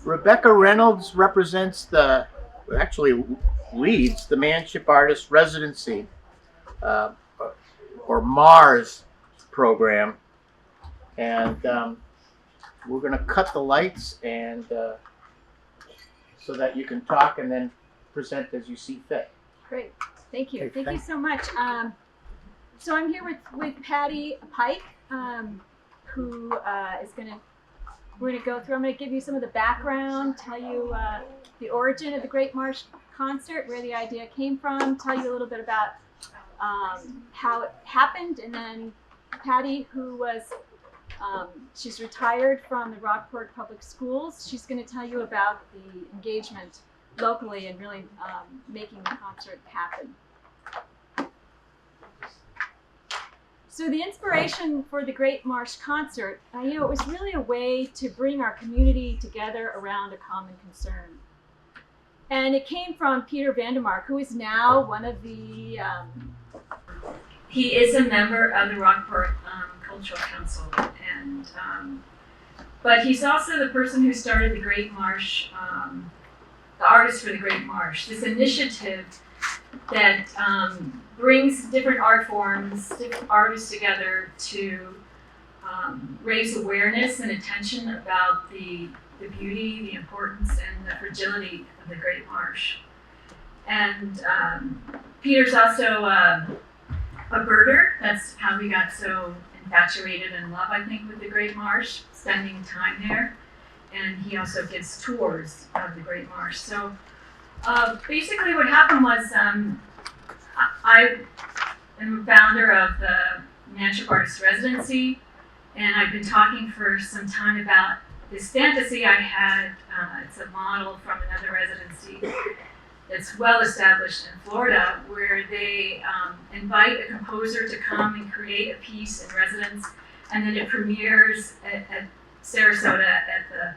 Rebecca Reynolds represents actually leads the Manship Artist Residency, uh, or MARS program. And we're going to cut the lights and so that you can talk and then present as you see fit. Great, thank you. Okay, Thank you so much. So I'm here with Patty Pike, who is we're going to go through, I'm going to give you some of the background, tell you the origin of the Great Marsh Concert, where the idea came from, tell you a little bit about how it happened, and then Patty, who was, she's retired from the Rockport Public Schools, she's going to tell you about the engagement locally and really making the concert happen. So the inspiration for the Great Marsh Concert, it was really a way to bring our community together around a common concern. And it came from Peter Vandermark, who is now one of the... He is a member of the Rockport Cultural Council, and but he's also the person who started the Great Marsh, the Artists for the Great Marsh, this initiative that brings different art forms, different artists together to raise awareness and attention about the beauty, the importance, and the fragility of the Great Marsh. And Peter's also a birder. That's how we got so infatuated in love, I think, with the Great Marsh, spending time there. And he also gives tours of the Great Marsh. So basically what happened was I am a founder of the Manship Artist Residency, and I've been talking for some time about this fantasy I had. It's a model from another residency that's well established in Florida, where they invite a composer to come and create a piece in residence, and then it premieres at Sarasota at the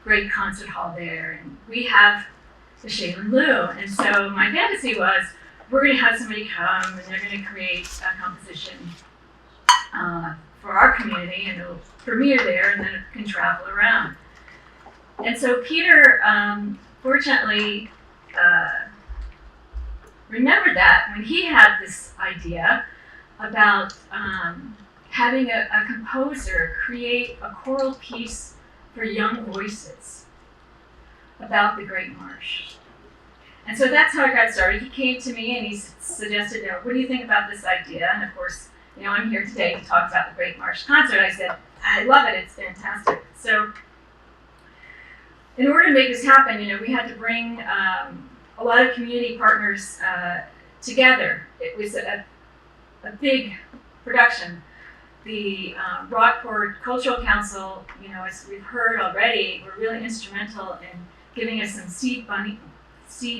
great concert hall there. And we have the Shaylin Liu. And so my fantasy was, we're going to have somebody come and they're going to create a composition for our community, and it'll premiere there and then it can travel around. And so Peter, fortunately, remembered that when he had this idea about having a composer create a choral piece for young voices about the Great Marsh. And so that's how it got started. He came to me and he suggested, what do you think about this idea? And of course, I'm here today to talk about the Great Marsh Concert. I said, I love it, it's fantastic. So in order to make this happen, we had to bring a lot of community partners together. It was a big production. The Rockport Cultural Council, as we've heard already, were really instrumental in giving us some seed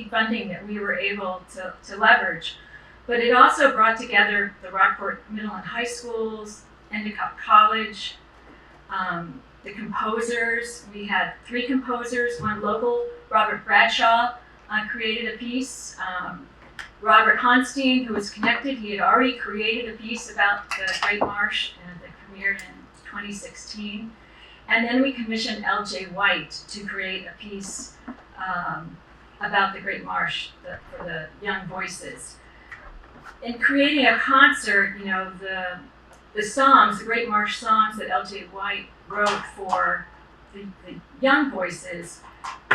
funding that we were able to leverage. But it also brought together the Rockport Middle and High Schools, Endicott College, the composers. We had 3 composers, one local, Robert Bradshaw, created a piece. Robert Honstein, who was connected, he had already created a piece about the Great Marsh that premiered in 2016. And then we commissioned L.J. White to create a piece about the Great Marsh for the young voices. In creating a concert, the songs, the Great Marsh songs that L.J. White wrote for the young voices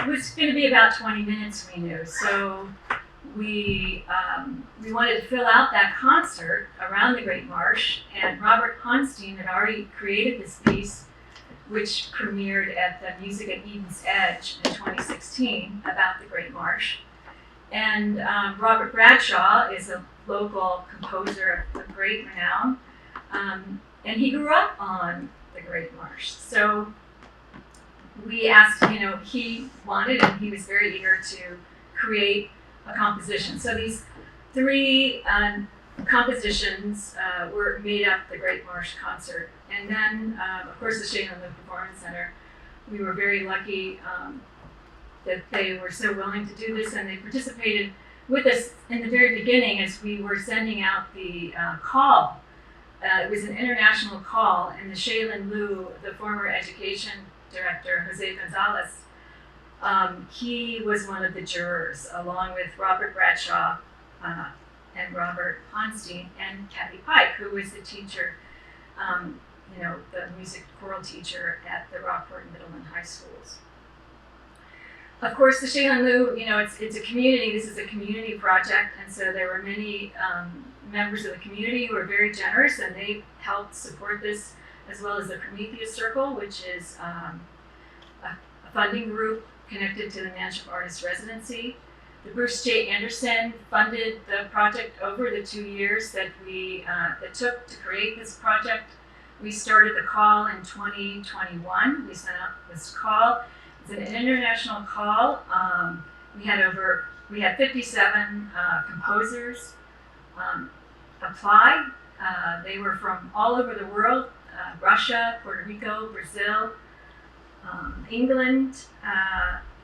was going to be about 20 minutes, we knew. So we wanted to fill out that concert around the Great Marsh, and Robert Honstein had already created this piece, which premiered at the Music at Eden's Edge in 2016 about the Great Marsh. And Robert Bradshaw is a local composer of great renown, and he grew up on the Great Marsh. So we asked, he wanted, and he was very eager to create a composition. So these 3 compositions were made up the Great Marsh Concert. And then, of course, the Shaylin Liu Performance Center, we were very lucky that they were so willing to do this, and they participated with us in the very beginning as we were sending out the call. It was an international call, and the Shaylin Liu, the former education director, Jose Gonzalez, He was one of the jurors, along with Robert Bradshaw and Robert Honstein and Kathy Pike, who was the teacher, the music choral teacher at the Rockport Middle and High Schools. Of course, the Shaylin Liu, it's a community. This is a community project, and so there were many members of the community who were very generous, and they helped support this, as well as the Prometheus Circle, which is a funding group connected to the Manship Artist Residency. The Bruce J. Anderson funded the project over the 2 years that it took to create this project. We started the call in 2021. We sent out this call. It's an international call. We had 57 composers apply. They were from all over the world: Russia, Puerto Rico, Brazil, England,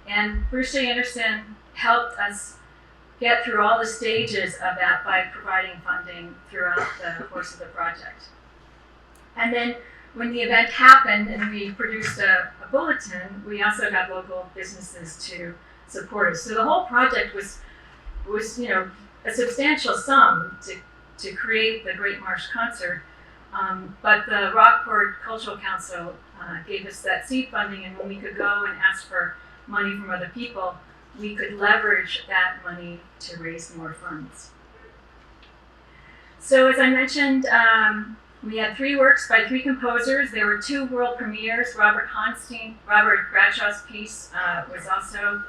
and Bruce J. Anderson helped us get through all the stages of that by providing funding throughout the course of the project. And then when the event happened and we produced a bulletin, we also got local businesses to support us. So the whole project was a substantial sum to create the Great Marsh Concert. But the Rockport Cultural Council gave us that seed funding, and when we could go and ask for money from other people, we could leverage that money to raise more funds. So as I mentioned, we had 3 works by 3 composers. There were 2 world premieres. Robert Bradshaw's piece was also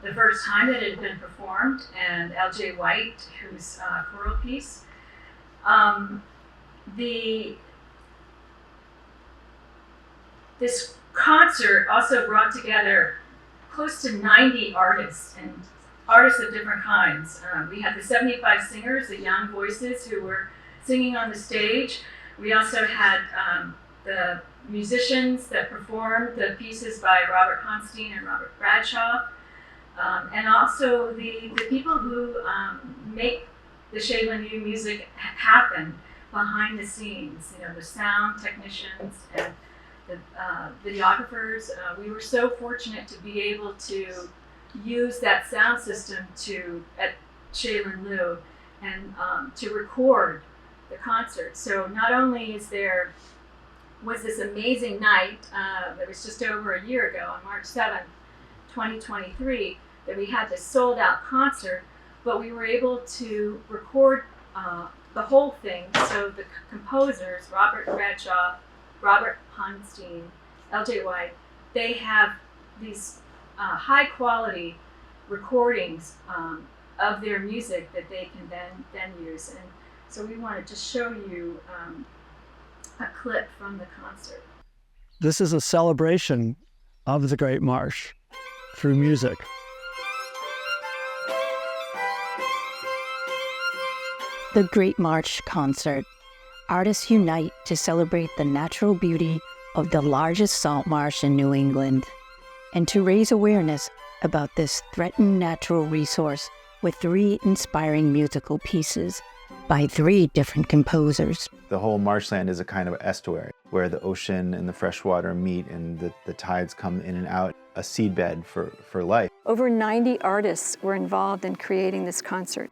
the first time that it had been performed, and L.J. White, whose choral piece. This concert also brought together close to 90 artists, and artists of different kinds. We had the 75 singers, the young voices who were singing on the stage. We also had the musicians that performed the pieces by Robert Honstein and Robert Bradshaw, and also the people who make the Shaylin Liu music happen behind the scenes, the sound technicians and the videographers. We were so fortunate to be able to use that sound system at Shaylin Liu and to record the concert. So not only was this amazing night that was just over a year ago on March 7th, 2023, that we had this sold out concert, but we were able to record the whole thing. So the composers, Robert Bradshaw, Robert Honstein, L.J. White, they have these high quality recordings of their music that they can then use. And so we wanted to show you a clip from the concert. This is a celebration of the Great Marsh through music. The Great Marsh Concert. Artists unite to celebrate the natural beauty of the largest salt marsh in New England and to raise awareness about this threatened natural resource with 3 inspiring musical pieces by 3 different composers. The whole marshland is a kind of estuary where the ocean and the freshwater meet and the tides come in and out, a seedbed for life. Over 90 artists were involved in creating this concert.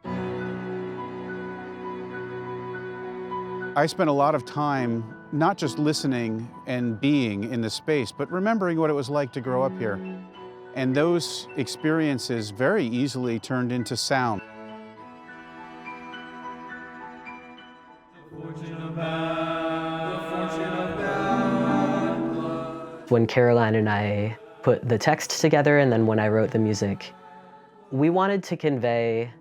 I spent a lot of time not just listening and being in the space, but remembering what it was like to grow up here. And those experiences very easily turned into sound. When Caroline and I put the text together and then when I wrote the music, we wanted to convey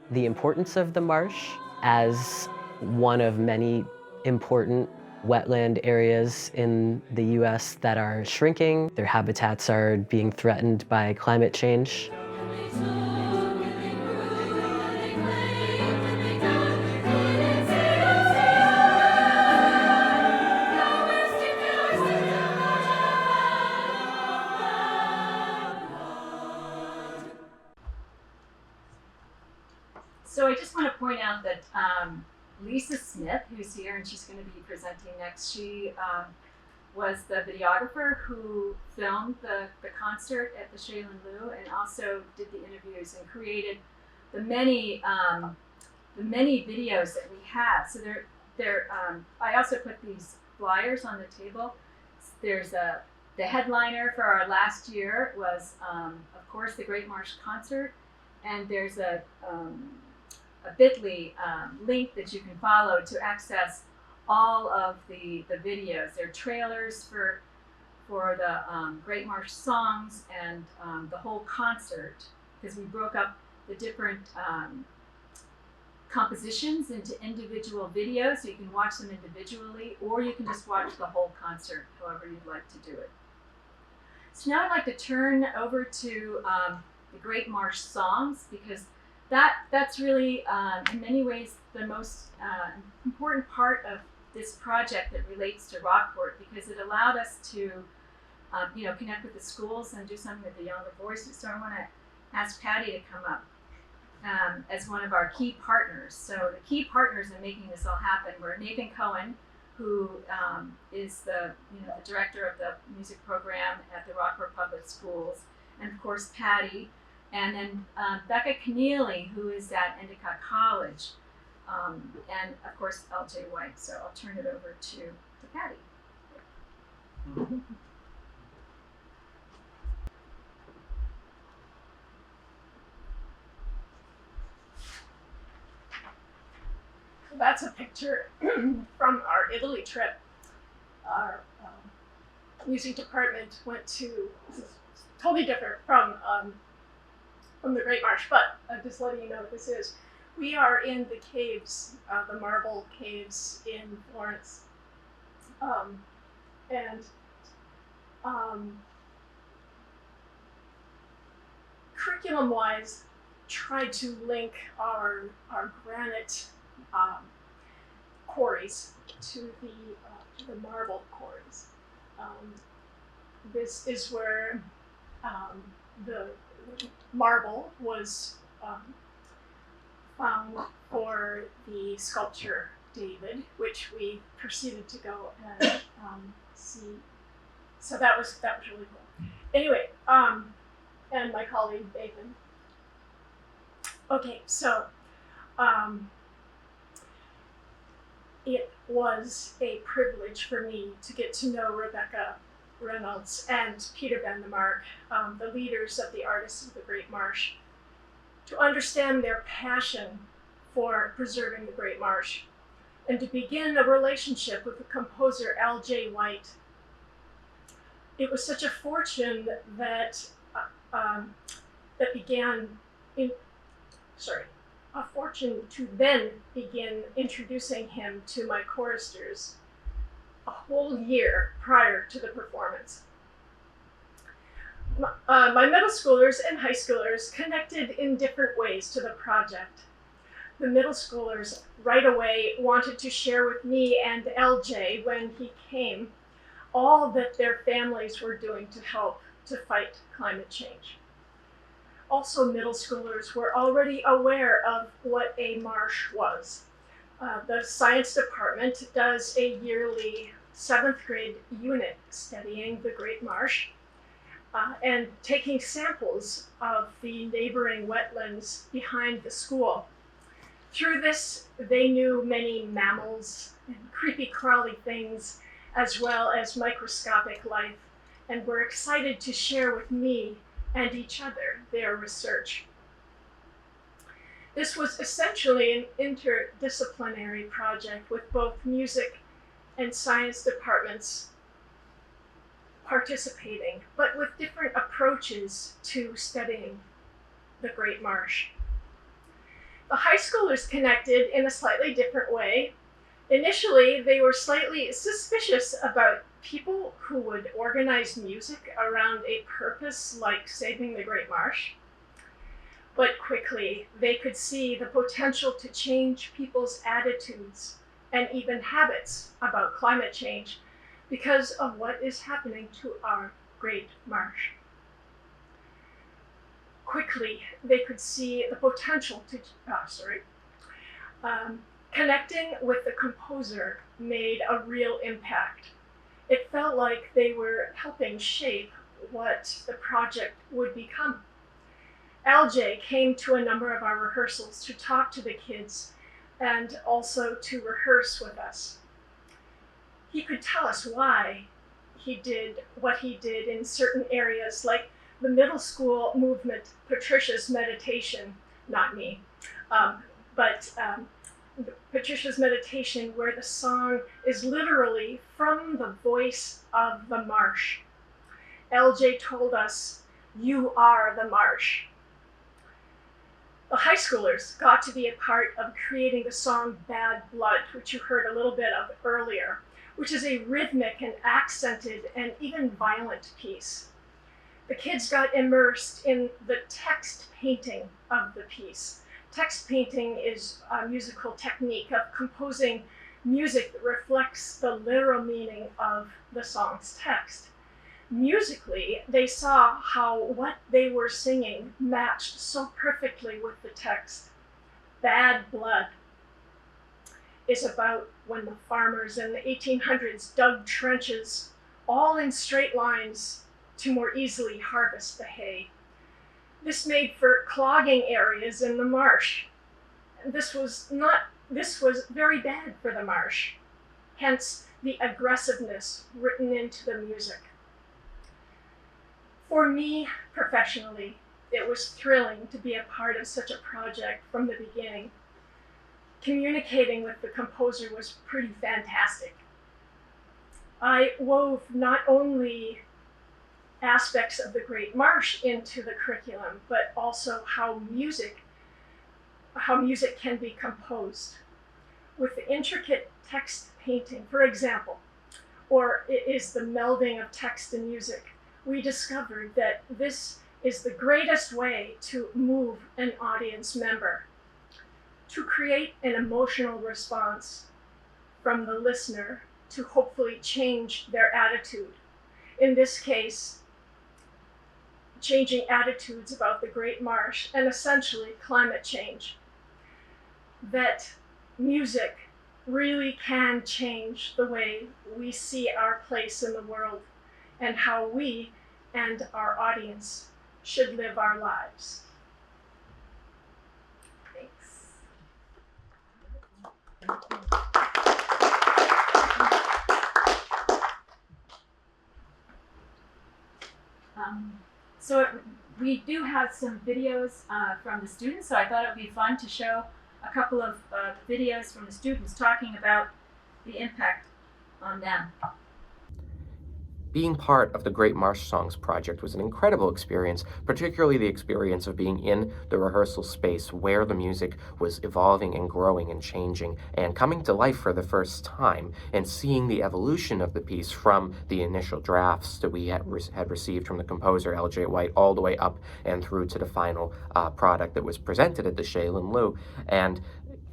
the importance of the marsh as one of many important wetland areas in the US that are shrinking. Their habitats are being threatened by climate change. So I just want to point out that Lisa Smith, who's here and she's going to be presenting next, she was the videographer who filmed the concert at the Shaolin Lu and also did the interviews and created the many videos that we have. So I also put these flyers on the table. There's the headliner for our last year was, of course, the Great Marsh Concert, and there's a bit.ly link that you can follow to access all of the videos. They're trailers for the Great Marsh songs and the whole concert, because we broke up the different compositions into individual videos, so you can watch them individually, or you can just watch the whole concert, however you'd like to do it. So now I'd like to turn over to the Great Marsh songs, because that's really, in many ways, the most important part of this project that relates to Rockport, because it allowed us to, connect with the schools and do something with the younger voices. So I want to ask Patty to come up as one of our key partners. So the key partners in making this all happen were Nathan Cohen, who is the director of the music program at the Rockport Public Schools, and of course Patty, and then Becca Keneally, who is at Endicott College, and of course LJ White. So I'll turn it over to Patty. That's a picture from our Italy trip. Our music department went to, this is totally different from the Great Marsh, but just letting you know what this is. We are in the caves, the marble caves in Florence. Curriculum-wise, tried to link our granite quarries to the marble quarries. This is where the marble was found for the sculpture David, which we proceeded to go and see. So that was really cool. Anyway, and my colleague Nathan. Okay, so it was a privilege for me to get to know Rebecca Reynolds and Peter Van der Mark, the leaders of the Artists of the Great Marsh, to understand their passion for preserving the Great Marsh, and to begin a relationship with the composer L.J. White. It was such a fortune that a fortune to then begin introducing him to my choristers a whole year prior to the performance. My middle schoolers and high schoolers connected in different ways to the project. The middle schoolers right away wanted to share with me and LJ, when he came, all that their families were doing to help to fight climate change. Also, middle schoolers were already aware of what a marsh was. The science department does a yearly 7th grade unit studying the Great Marsh and taking samples of the neighboring wetlands behind the school. Through this, they knew many mammals and creepy crawly things, as well as microscopic life, and were excited to share with me and each other their research. This was essentially an interdisciplinary project with both music and science departments participating, but with different approaches to studying the Great Marsh. The high schoolers connected in a slightly different way. Initially, they were slightly suspicious about people who would organize music around a purpose like saving the Great Marsh. But quickly, they could see the potential to change people's attitudes and even habits about climate change because of what is happening to our Great Marsh. Quickly, they could see the potential to, connecting with the composer made a real impact. It felt like they were helping shape what the project would become. LJ came to a number of our rehearsals to talk to the kids and also to rehearse with us. He could tell us why he did what he did in certain areas, like the middle school movement, Patricia's meditation, not me, but Patricia's meditation, where the song is literally from the voice of the marsh. LJ told us, "You are the marsh." The high schoolers got to be a part of creating the song Bad Blood, which you heard a little bit of earlier, which is a rhythmic and accented and even violent piece. The kids got immersed in the text painting of the piece. Text painting is a musical technique of composing music that reflects the literal meaning of the song's text. Musically, they saw how what they were singing matched so perfectly with the text. Bad Blood is about when the farmers in the 1800s dug trenches, all in straight lines, to more easily harvest the hay. This made for clogging areas in the marsh. This was very bad for the marsh, hence the aggressiveness written into the music. For me, professionally, it was thrilling to be a part of such a project from the beginning. Communicating with the composer was pretty fantastic. I wove not only aspects of the Great Marsh into the curriculum, but also how music can be composed. With the intricate text painting, for example, or it is the melding of text and music, we discovered that this is the greatest way to move an audience member, to create an emotional response from the listener to hopefully change their attitude. In this case, changing attitudes about the Great Marsh and essentially climate change. That music really can change the way we see our place in the world and how we and our audience should live our lives. Thanks. We do have some videos from the students, so I thought it would be fun to show a couple of videos from the students talking about the impact on them. Being part of the Great Marsh Songs project was an incredible experience, particularly the experience of being in the rehearsal space where the music was evolving and growing and changing and coming to life for the first time, and seeing the evolution of the piece from the initial drafts that we had received from the composer L.J. White all the way up and through to the final product that was presented at the Shaylin Liu. And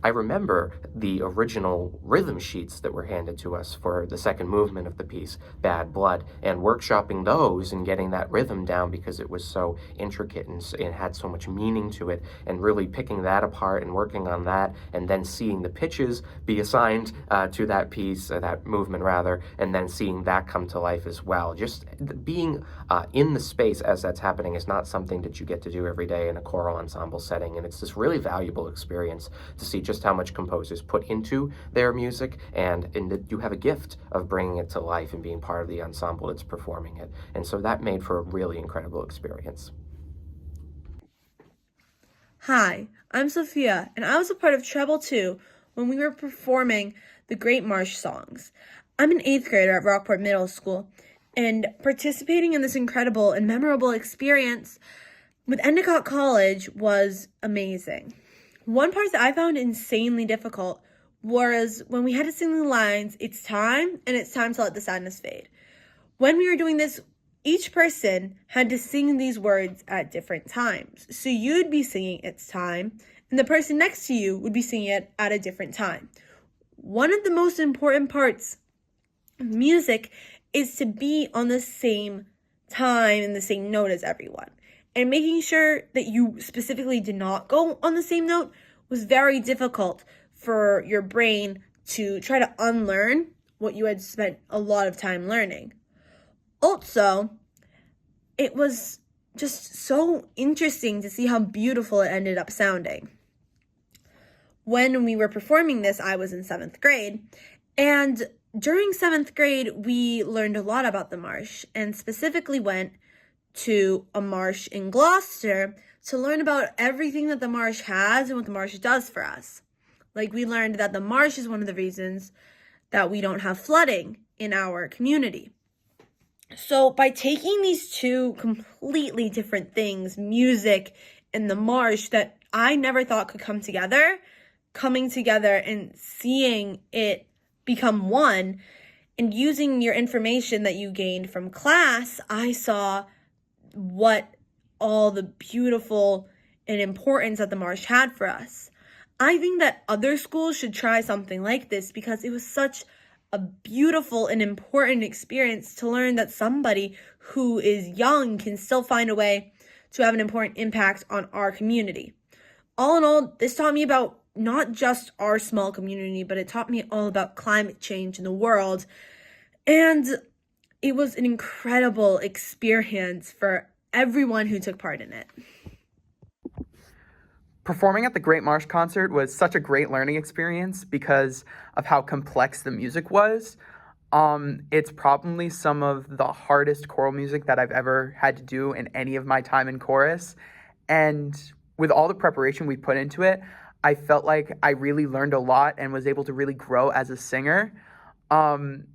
I remember the original rhythm sheets that were handed to us for the second movement of the piece, Bad Blood, and workshopping those and getting that rhythm down because it was so intricate and had so much meaning to it, and really picking that apart and working on that, and then seeing the pitches be assigned to that piece, that movement rather, and then seeing that come to life as well. Just being in the space as that's happening is not something that you get to do every day in a choral ensemble setting, and it's this really valuable experience to see just how much composers put into their music, and that you have a gift of bringing it to life and being part of the ensemble that's performing it. And so that made for a really incredible experience. Hi, I'm Sophia, and I was a part of Treble 2 when we were performing the Great Marsh Songs. I'm an 8th grader at Rockport Middle School, and participating in this incredible and memorable experience with Endicott College was amazing. One part that I found insanely difficult was when we had to sing the lines, "It's time, and it's time to let the sadness fade." When we were doing this, each person had to sing these words at different times. So you'd be singing "It's time," and the person next to you would be singing it at a different time. One of the most important parts of music is to be on the same time and the same note as everyone. And making sure that you specifically did not go on the same note was very difficult for your brain to try to unlearn what you had spent a lot of time learning. Also, it was just so interesting to see how beautiful it ended up sounding. When we were performing this, I was in 7th grade, and during 7th grade, we learned a lot about the marsh, and specifically went to a marsh in Gloucester to learn about everything that the marsh has and what the marsh does for us. Like, we learned that the marsh is one of the reasons that we don't have flooding in our community. So by taking these two completely different things, music and the marsh, that I never thought could come together, coming together and seeing it become one, and using your information that you gained from class, I saw what all the beautiful and importance that the marsh had for us. I think that other schools should try something like this because it was such a beautiful and important experience to learn that somebody who is young can still find a way to have an important impact on our community. All in all, this taught me about not just our small community, but it taught me all about climate change in the world. And it was an incredible experience for everyone who took part in it. Performing at the Great Marsh Concert was such a great learning experience because of how complex the music was. It's probably some of the hardest choral music that I've ever had to do in any of my time in chorus. And with all the preparation we put into it, I felt like I really learned a lot and was able to really grow as a singer. And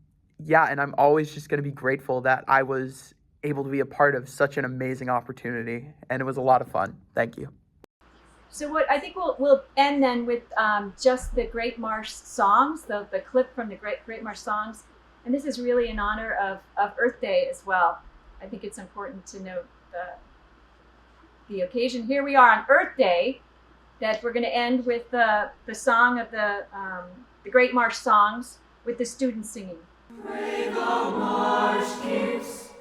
I'm always just going to be grateful that I was able to be a part of such an amazing opportunity, and it was a lot of fun. Thank you. So what I think we'll end then with just the Great Marsh songs, the clip from the Great Marsh songs, and this is really in honor of Earth Day as well. I think it's important to note the occasion. Here we are on Earth Day, that we're going to end with the song of the Great Marsh songs with the students singing. Pray the marsh keeps,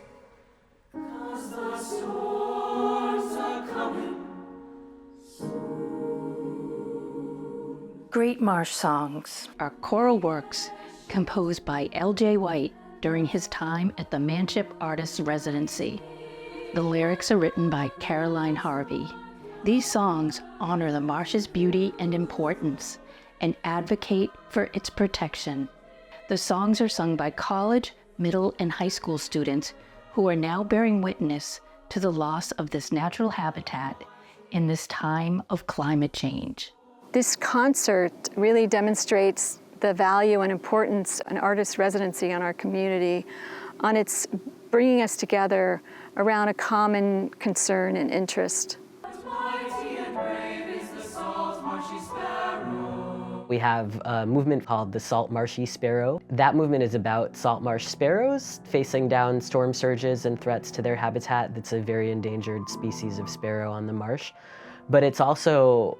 'cause the storms are coming. Great Marsh Songs are choral works composed by L.J. White during his time at the Manship Artists Residency. The lyrics are written by Caroline Harvey. These songs honor the marsh's beauty and importance and advocate for its protection. The songs are sung by college, middle, and high school students who are now bearing witness to the loss of this natural habitat in this time of climate change. This concert really demonstrates the value and importance an artist residency on our community, on its bringing us together around a common concern and interest. We have a movement called the Salt Marshy Sparrow. That movement is about salt marsh sparrows facing down storm surges and threats to their habitat. That's a very endangered species of sparrow on the marsh. But it's also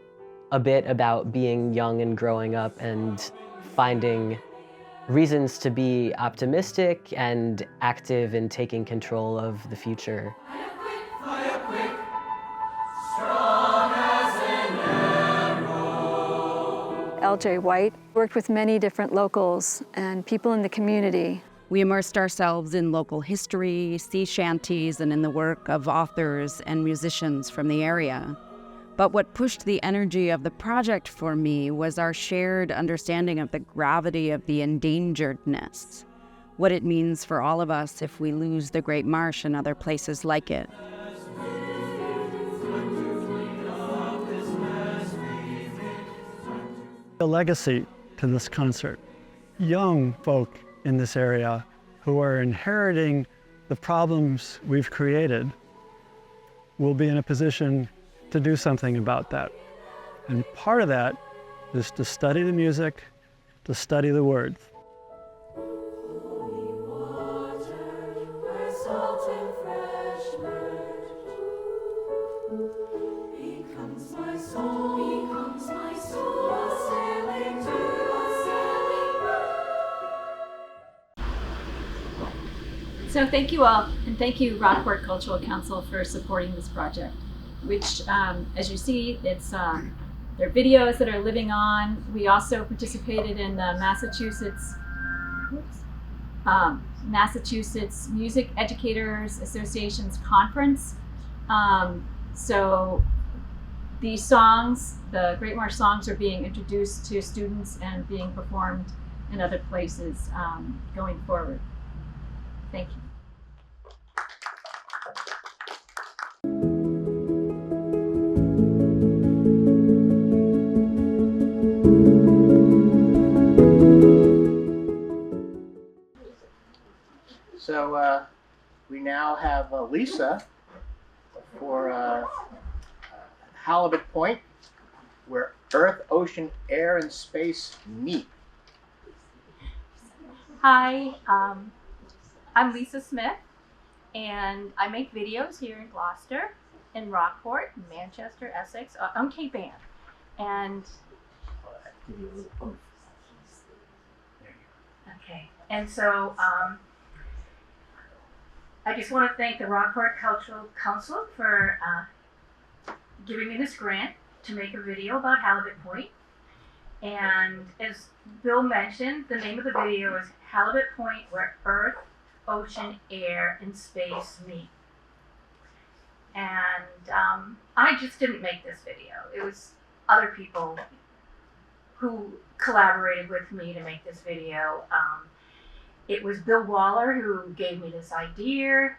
a bit about being young and growing up and finding reasons to be optimistic and active in taking control of the future. L.J. White worked with many different locals and people in the community. We immersed ourselves in local history, sea shanties, and in the work of authors and musicians from the area. But what pushed the energy of the project for me was our shared understanding of the gravity of the endangeredness, what it means for all of us if we lose the Great Marsh and other places like it. The legacy to this concert. Young folk in this area who are inheriting the problems we've created will be in a position to do something about that. And part of that is to study the music, to study the words. So thank you all, and thank you Rockport Cultural Council for supporting this project, which, as you see, it's there are videos that are living on. We also participated in the Massachusetts Massachusetts Music Educators Association's conference. So these songs, the Great Marsh songs, are being introduced to students and being performed in other places going forward. Thank you. So we now have Lisa for Halibut Point, where Earth, Ocean, Air, and Space meet. Hi, I'm Lisa Smith, and I make videos here in Gloucester, in Rockport, Manchester, Essex, on Cape Ann. And okay, and so I just want to thank the Rockport Cultural Council for giving me this grant to make a video about Halibut Point. And as Bill mentioned, the name of the video is Halibut Point, where Earth, Ocean, Air, and Space meet. And I just didn't make this video. It was other people who collaborated with me to make this video. It was Bill Waller who gave me this idea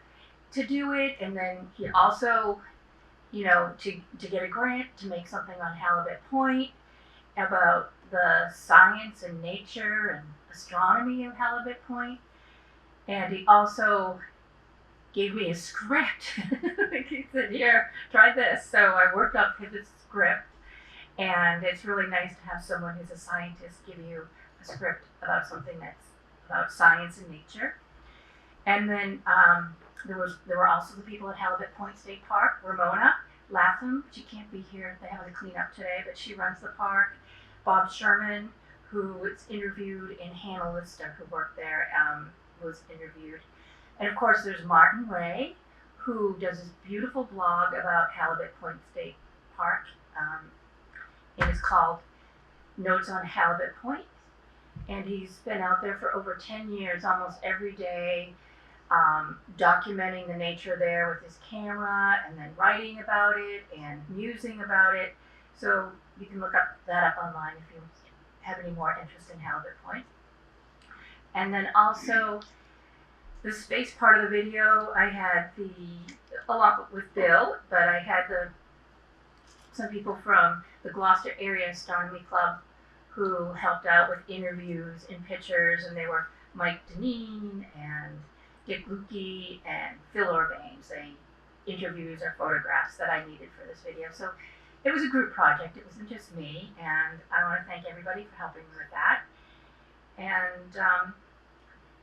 to do it, and then he also, you know, to get a grant to make something on Halibut Point about the science and nature and astronomy of Halibut Point. And he also gave me a script. He said, here, try this. So I worked up his script, and it's really nice to have someone who's a scientist give you a script about something that's about science and nature. And then there were also the people at Halibut Point State Park, Ramona Latham. She can't be here, they have to clean up today, but she runs the park. Bob Sherman, who was interviewed, and Hannah Lister, who worked there, was interviewed. And of course there's Martin Ray, who does this beautiful blog about Halibut Point State Park. It is called Notes on Halibut Point. And he's been out there for over 10 years, almost every day, documenting the nature there with his camera, and then writing about it and musing about it. So you can look that up online if you have any more interest in Halibut Point. And then also the space part of the video, I had along with Bill, but I had some people from the Gloucester Area Astronomy Club who helped out with interviews and pictures, and they were Mike Deneen and Dick Lukey and Phil Urbanes. Interviews or photographs that I needed for this video. So it was a group project, it wasn't just me, and I want to thank everybody for helping me with that. And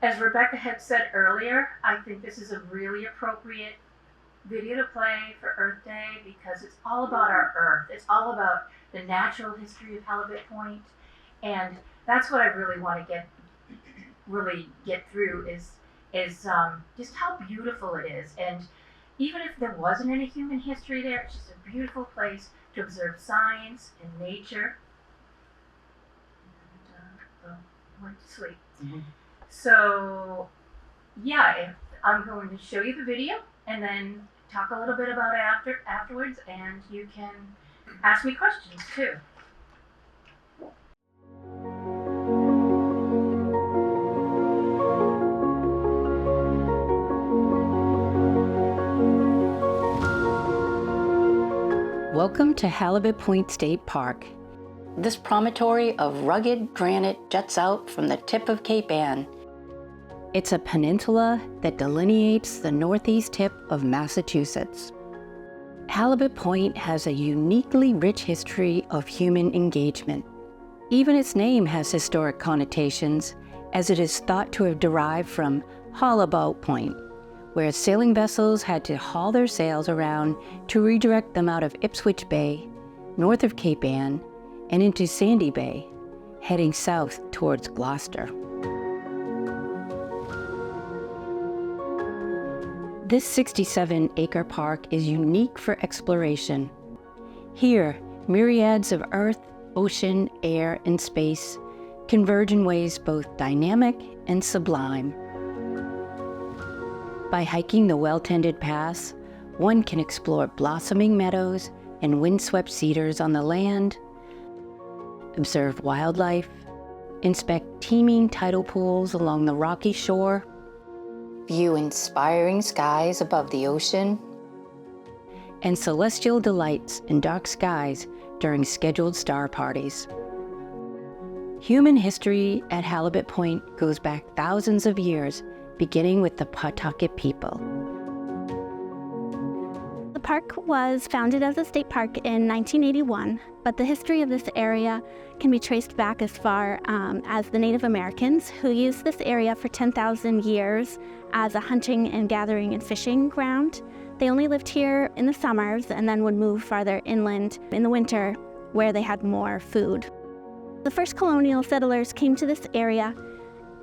as Rebecca had said earlier, I think this is a really appropriate video to play for Earth Day because it's all about our Earth. It's all about the natural history of Halibut Point, and that's what I really want to get through is just how beautiful it is. And even if there wasn't any human history there, it's just a beautiful place to observe science and nature. And went to sleep. Mm-hmm. So yeah, I'm going to show you the video and then talk a little bit about it afterwards, and you can ask me questions too. Welcome to Halibut Point State Park. This promontory of rugged granite juts out from the tip of Cape Ann. It's a peninsula that delineates the northeast tip of Massachusetts. Halibut Point has a uniquely rich history of human engagement. Even its name has historic connotations, as it is thought to have derived from Halibut Point, where sailing vessels had to haul their sails around to redirect them out of Ipswich Bay, north of Cape Ann, and into Sandy Bay, heading south towards Gloucester. This 67-acre park is unique for exploration. Here, myriads of earth, ocean, air, and space converge in ways both dynamic and sublime. By hiking the well-tended paths, one can explore blossoming meadows and windswept cedars on the land, observe wildlife, inspect teeming tidal pools along the rocky shore, view inspiring skies above the ocean, and celestial delights in dark skies during scheduled star parties. Human history at Halibut Point goes back thousands of years, beginning with the Pawtucket people. The park was founded as a state park in 1981, but the history of this area can be traced back as far as the Native Americans, who used this area for 10,000 years as a hunting and gathering and fishing ground. They only lived here in the summers and then would move farther inland in the winter where they had more food. The first colonial settlers came to this area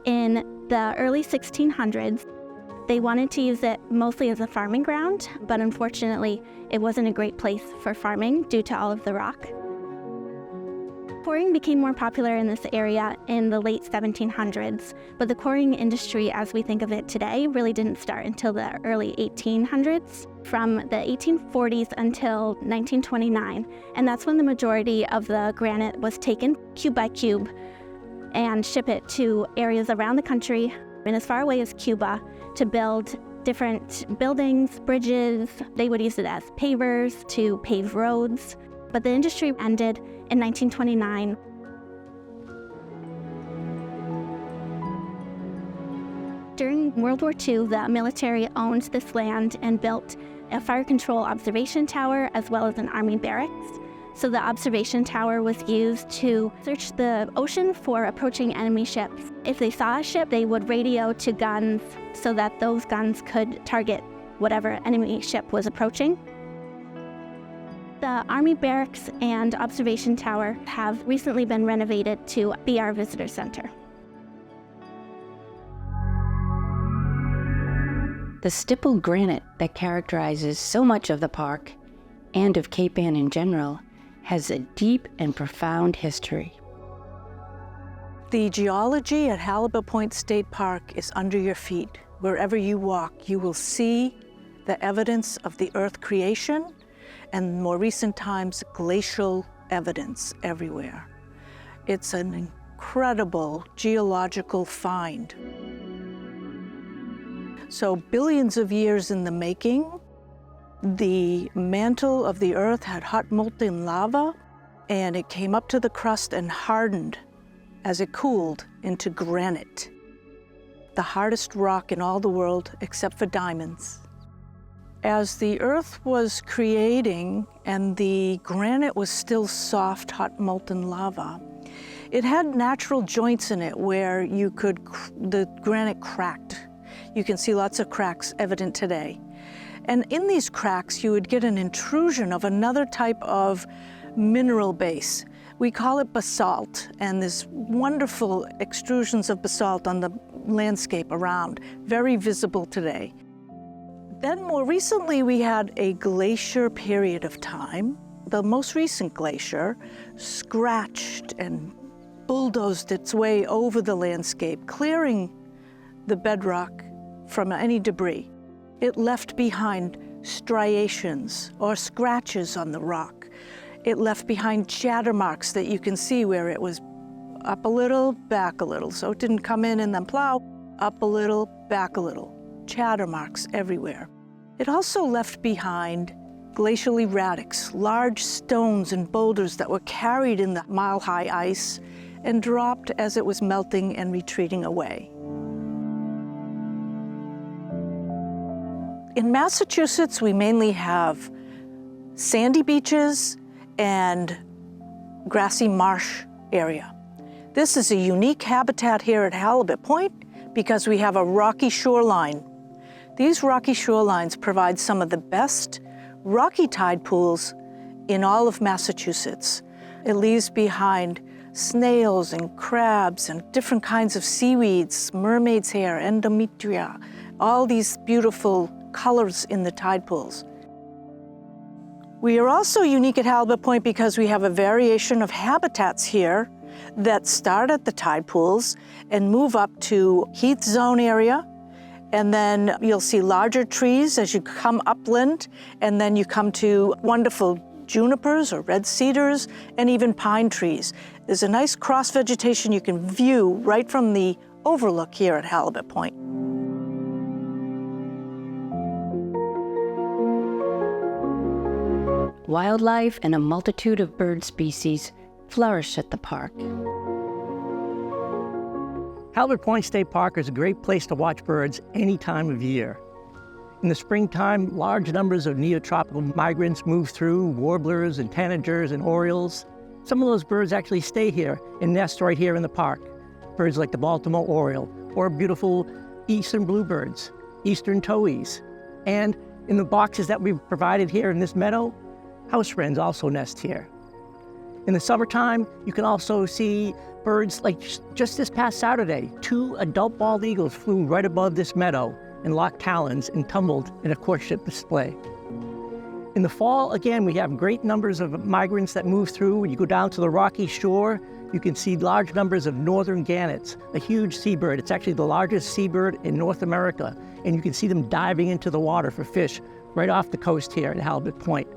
in the early 1600s. They wanted to use it mostly as a farming ground, but unfortunately, it wasn't a great place for farming due to all of the rock. Quarrying became more popular in this area in the late 1700s, but the quarrying industry as we think of it today really didn't start until the early 1800s, from the 1840s until 1929, and that's when the majority of the granite was taken cube by cube and ship it to areas around the country and as far away as Cuba to build different buildings, bridges. They would use it as pavers to pave roads. But the industry ended in 1929. During World War II, the military owned this land and built a fire control observation tower as well as an army barracks. So the observation tower was used to search the ocean for approaching enemy ships. If they saw a ship, they would radio to guns so that those guns could target whatever enemy ship was approaching. The Army Barracks and Observation Tower have recently been renovated to be our visitor center. The stippled granite that characterizes so much of the park, and of Cape Ann in general, has a deep and profound history. The geology at Halibut Point State Park is under your feet. Wherever you walk, you will see the evidence of the earth creation and more recent times, glacial evidence everywhere. It's an incredible geological find. So billions of years in the making, the mantle of the earth had hot molten lava, and it came up to the crust and hardened as it cooled into granite, the hardest rock in all the world except for diamonds. As the earth was creating and the granite was still soft, hot molten lava, it had natural joints in it where the granite cracked. You can see lots of cracks evident today. And in these cracks, you would get an intrusion of another type of mineral base. We call it basalt, and there's wonderful extrusions of basalt on the landscape around, very visible today. Then more recently, we had a glacier period of time. The most recent glacier scratched and bulldozed its way over the landscape, clearing the bedrock from any debris. It left behind striations or scratches on the rock. It left behind chatter marks that you can see where it was up a little, back a little. So it didn't come in and then plow, up a little, back a little. Chatter marks everywhere. It also left behind glacial erratics, large stones and boulders that were carried in the mile-high ice and dropped as it was melting and retreating away. In Massachusetts, we mainly have sandy beaches and grassy marsh area. This is a unique habitat here at Halibut Point because we have a rocky shoreline. These rocky shorelines provide some of the best rocky tide pools in all of Massachusetts. It leaves behind snails and crabs and different kinds of seaweeds, mermaid's hair, endometria, all these beautiful colors in the tide pools. We are also unique at Halibut Point because we have a variation of habitats here that start at the tide pools and move up to heath zone area. And then you'll see larger trees as you come upland, and then you come to wonderful junipers or red cedars and even pine trees. There's a nice cross vegetation you can view right from the overlook here at Halibut Point. Wildlife and a multitude of bird species flourish at the park. Halibut Point State Park is a great place to watch birds any time of year. In the springtime, large numbers of neotropical migrants move through, warblers and tanagers and orioles. Some of those birds actually stay here and nest right here in the park. Birds like the Baltimore oriole, or beautiful eastern bluebirds, eastern towhees. And in the boxes that we've provided here in this meadow, house wrens also nest here. In the summertime, you can also see birds like just this past Saturday, 2 adult bald eagles flew right above this meadow and locked talons and tumbled in a courtship display. In the fall, again, we have great numbers of migrants that move through. When you go down to the rocky shore, you can see large numbers of northern gannets, a huge seabird. It's actually the largest seabird in North America, and you can see them diving into the water for fish right off the coast here at Halibut Point.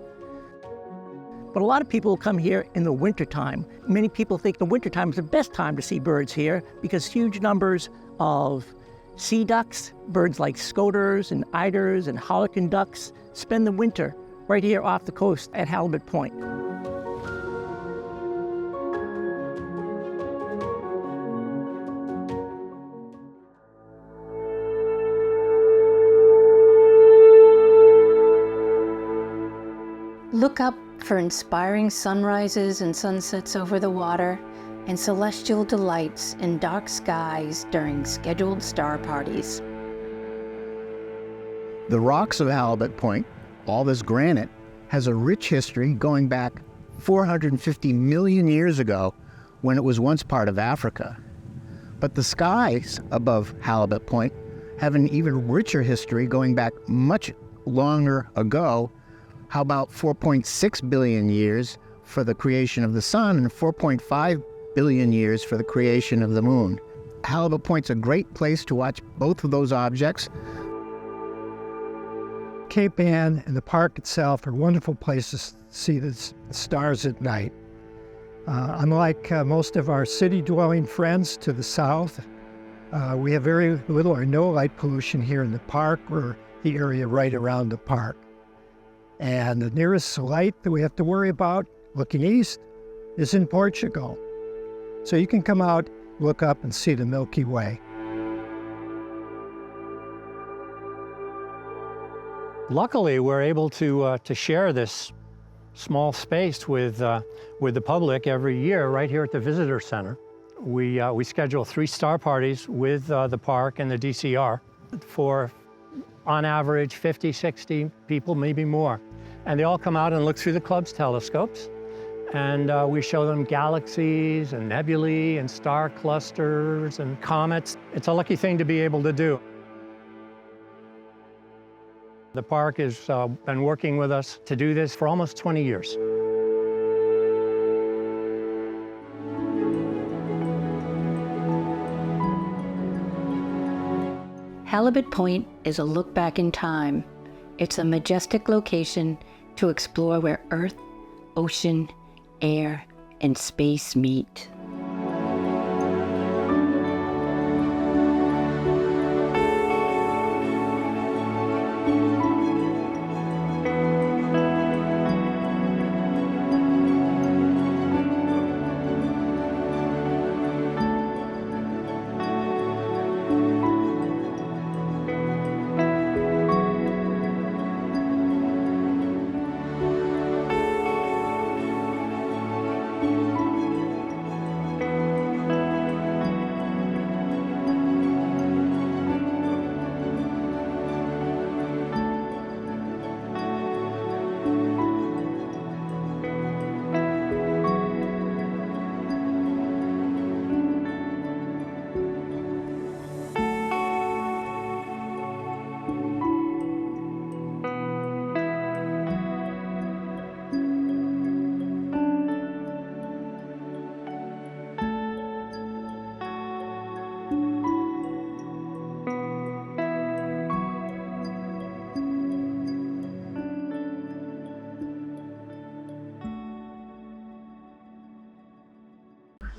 But a lot of people come here in the wintertime. Many people think the wintertime is the best time to see birds here because huge numbers of sea ducks, birds like scoters and eiders and harlequin ducks spend the winter right here off the coast at Halibut Point. Look up for inspiring sunrises and sunsets over the water and celestial delights in dark skies during scheduled star parties. The rocks of Halibut Point, all this granite, has a rich history going back 450 million years ago when it was once part of Africa. But the skies above Halibut Point have an even richer history going back much longer ago. How about 4.6 billion years for the creation of the sun and 4.5 billion years for the creation of the moon? Halibut Point's a great place to watch both of those objects. Cape Ann and the park itself are wonderful places to see the stars at night. Unlike most of our city-dwelling friends to the south, we have very little or no light pollution here in the park or the area right around the park. And the nearest light that we have to worry about looking east is in Portugal. So you can come out, look up and see the Milky Way. Luckily, we're able to share this small space with the public every year right here at the Visitor Center. We schedule 3 star parties with the park and the DCR for, on average, 50, 60 people, maybe more. And they all come out and look through the club's telescopes. And we show them galaxies and nebulae and star clusters and comets. It's a lucky thing to be able to do. The park has been working with us to do this for almost 20 years. Halibut Point is a look back in time. It's a majestic location to explore where Earth, ocean, air, and space meet.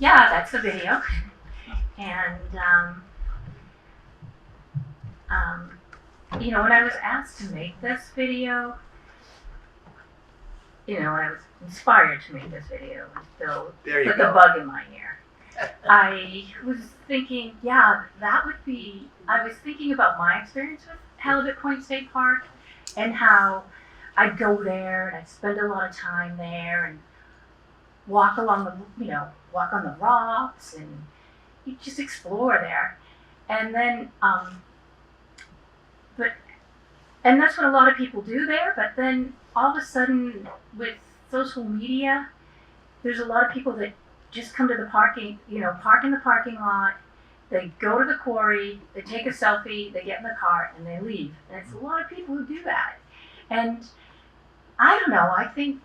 yeah, that's the video. And you know, when I was asked to make this video, you know, when I was inspired to make this video, when Bill put the bug in my ear, I was thinking, yeah, that would be, I was thinking about my experience with Halibut Point State Park and how I'd go there and I'd spend a lot of time there and walk along the, you know, walk on the rocks and you just explore there. And then, and that's what a lot of people do there, but then all of a sudden with social media, there's a lot of people that just come to the parking, you know, park in the parking lot, they go to the quarry, they take a selfie, they get in the car and they leave. And it's a lot of people who do that. And I don't know, I think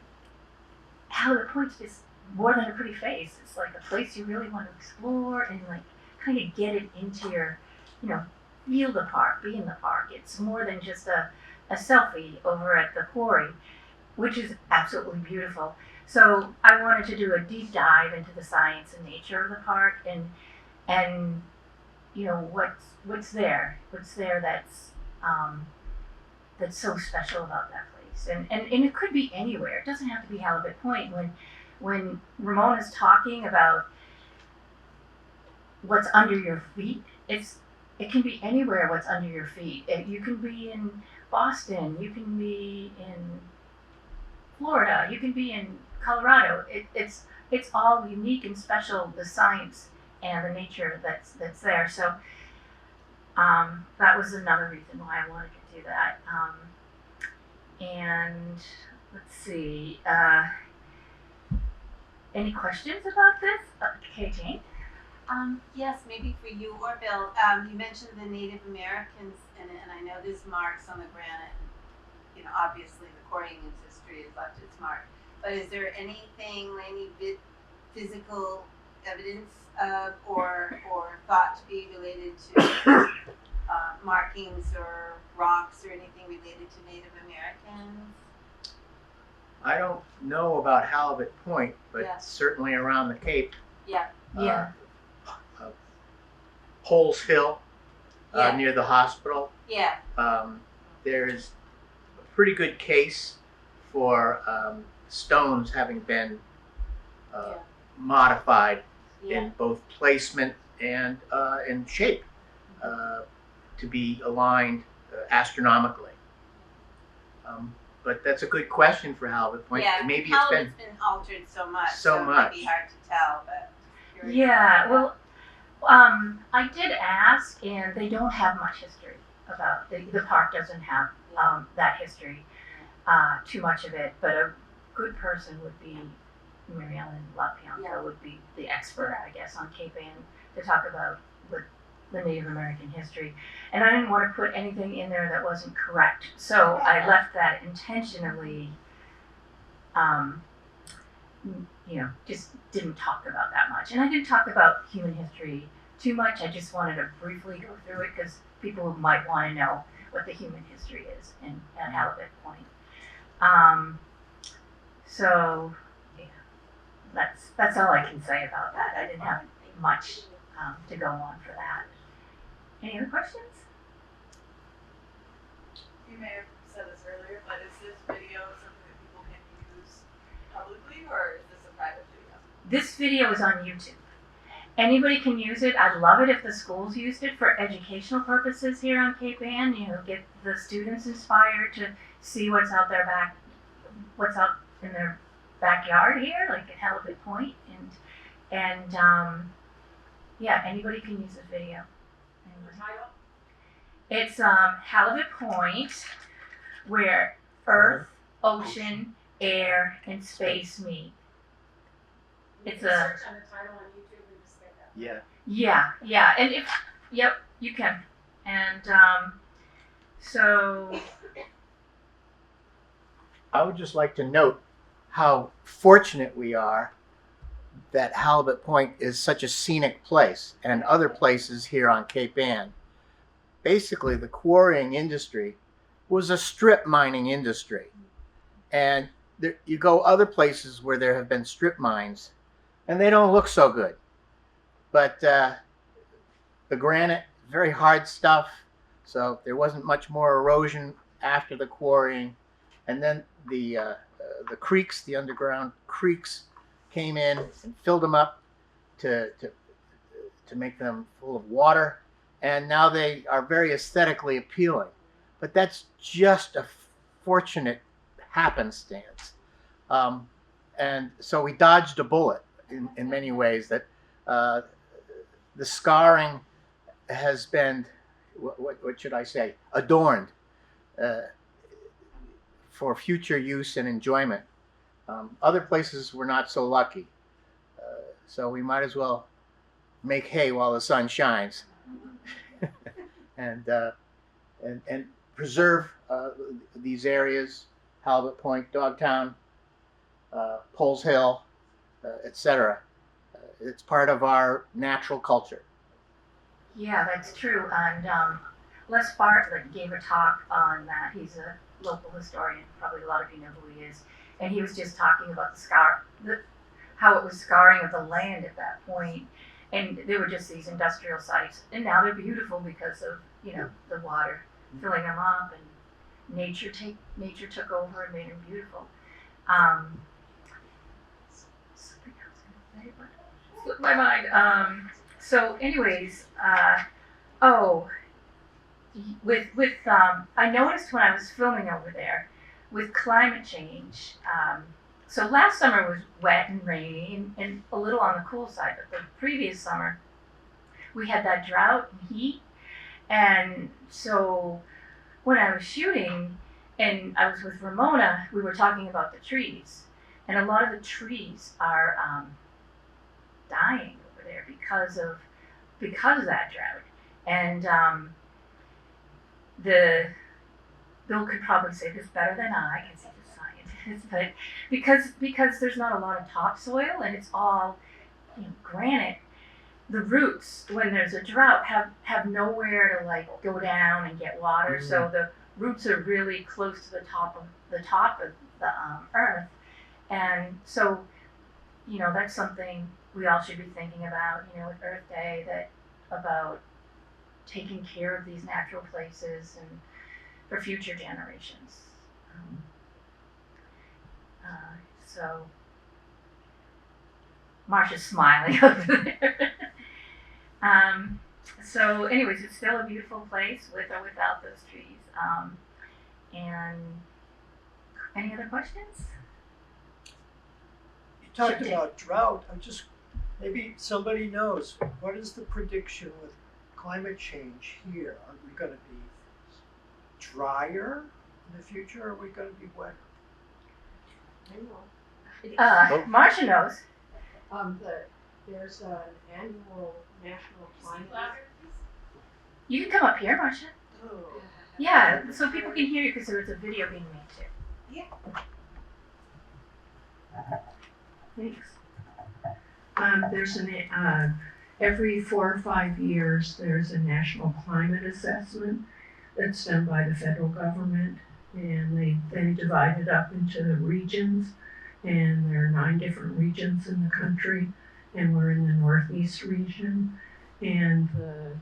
Halibut Point's just more than a pretty face. It's like a place you really want to explore and like kind of get it into your, you know, feel the park, be in the park. It's more than just a selfie over at the quarry, which is absolutely beautiful. So I wanted to do a deep dive into the science and nature of the park and you know what's there that's so special about that place. And it could be anywhere. It doesn't have to be Halibut Point. When Ramona's talking about what's under your feet, it can be anywhere what's under your feet. You can be in Boston, you can be in Florida, you can be in Colorado. It's all unique and special, the science and the nature that's there. So that was another reason why I wanted to do that. And let's see, any questions about this? Okay, Jane? Yes, maybe for you or Bill. You mentioned the Native Americans, and I know there's marks on the granite. You know, obviously the quarrying industry has left its mark. But is there anything, any physical evidence of or thought to be related to markings or rocks or anything related to Native Americans? I don't know about Halibut Point, but certainly around the Cape. Yeah. Poles Hill, near the hospital. Yeah. There's a pretty good case for stones having been modified in both placement and in shape to be aligned astronomically. But that's a good question for Halibut Point. Yeah, maybe Halibut's been altered so much, so it might be hard to tell. But yeah, well, I did ask, and they don't have much history about the park. Doesn't have that history, too much of it. But a good person would be Mary Ellen LaPianca, would be the expert, I guess, on Cape Ann to talk about the Native American history. And I didn't want to put anything in there that wasn't correct, so I left that intentionally. You know, just didn't talk about that much. And I didn't talk about human history too much. I just wanted to briefly go through it because people might want to know what the human history is at Halibut Point. So yeah, that's all I can say about that. I didn't have much to go on for that. Any other questions? You may have said this earlier, but is this video something that people can use publicly, or is this a private video? This video is on YouTube. Anybody can use it. I'd love it if the schools used it for educational purposes here on Cape Ann. You know, get the students inspired to see what's out in their backyard here, like at Halibut Point, and yeah, anybody can use this video. It's Halibut Point, where Earth, ocean, air, and space meet. It's a search on the title on YouTube and just get that. Yeah, and yep, you can. And so I would just like to note how fortunate we are that Halibut Point is such a scenic place, and other places here on Cape Ann. Basically, the quarrying industry was a strip mining industry. And you go other places where there have been strip mines, and they don't look so good. but the granite, very hard stuff, so there wasn't much more erosion after the quarrying. And then the creeks, the underground creeks, came in and filled them up to make them full of water, and now they are very aesthetically appealing. But that's just a fortunate happenstance. And so we dodged a bullet in many ways. That the scarring has been, what should I say, adorned for future use and enjoyment. Other places were not so lucky. So we might as well make hay while the sun shines and preserve these areas, Halibut Point, Dogtown, Poles Hill, etc. It's part of our natural culture. Yeah, that's true. And Les Bartlett gave a talk on that. He's a local historian. Probably a lot of you know who he is. And he was just talking about how it was scarring of the land at that point. And there were just these industrial sites. And now they're beautiful because of, the water filling them up, and nature took over and made them beautiful. Something else I was going to say, but it slipped my mind. So anyways, I noticed when I was filming over there with climate change, so last summer was wet and rainy and a little on the cool side, but the previous summer we had that drought and heat. And so when I was shooting and I was with Ramona, we were talking about the trees, and a lot of the trees are dying over there because of that drought. And Bill could probably say this better than I can say the scientist, but because there's not a lot of topsoil and it's all granite, the roots, when there's a drought, have nowhere to go down and get water. Mm-hmm. So the roots are really close to the top of the earth, and so that's something we all should be thinking about. With Earth Day, about taking care of these natural places and for future generations. So Marsha's smiling over there. So anyways, it's still a beautiful place with or without those trees. And any other questions? You talked about drought. Maybe somebody knows, what is the prediction with climate change here? Are we going to be drier in the future, or are we going to be wetter? Marsha knows. There's an annual national climate. You can come up here, Marsha. Oh. Yeah, so people can hear you because there was a video being made too. Yeah. Thanks. There's every 4 or 5 years, there's a national climate assessment that's done by the federal government, and they divide it up into the regions, and there are 9 different regions in the country, and we're in the Northeast region, and the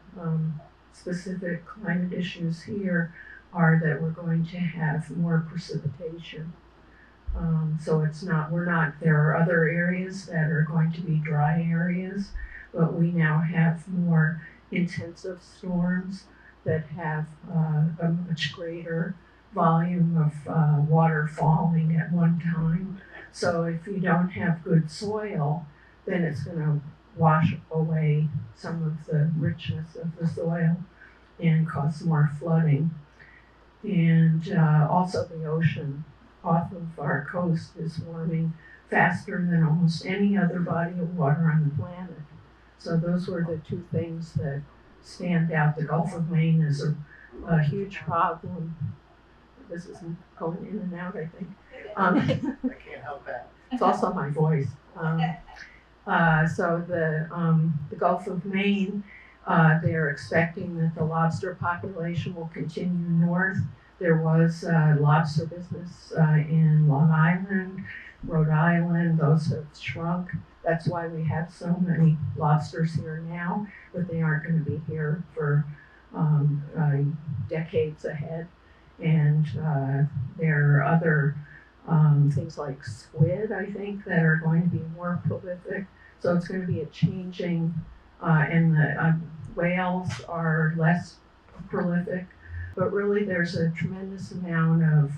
specific climate issues here are that we're going to have more precipitation. So there are other areas that are going to be dry areas, but we now have more intensive storms that have a much greater volume of water falling at one time. So if you don't have good soil, then it's going to wash away some of the richness of the soil and cause more flooding. And also the ocean off of our coast is warming faster than almost any other body of water on the planet. So those were the 2 things that stand out. The Gulf of Maine is a huge problem. This is going in and out, I think. I can't help that. It's also my voice. So the Gulf of Maine, they're expecting that the lobster population will continue north. There was lobster business in Long Island, Rhode Island. Those have shrunk That's why we have so many lobsters here now, but they aren't going to be here for decades ahead. And there are other things like squid, I think, that are going to be more prolific. So it's going to be a changing, and the whales are less prolific. But really, there's a tremendous amount of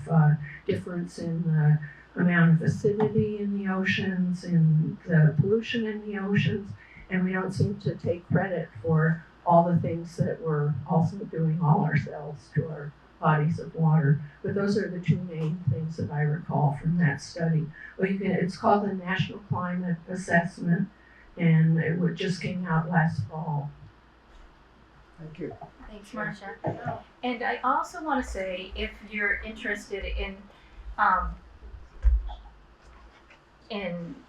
difference in the amount of acidity in the oceans, in the pollution in the oceans, and we don't seem to take credit for all the things that we're also doing all ourselves to our bodies of water. But those are the two main things that I recall from that study. Well, it's called the National Climate Assessment, and it just came out last fall. Thank you. Thanks, Marcia. And I also want to say, if you're interested in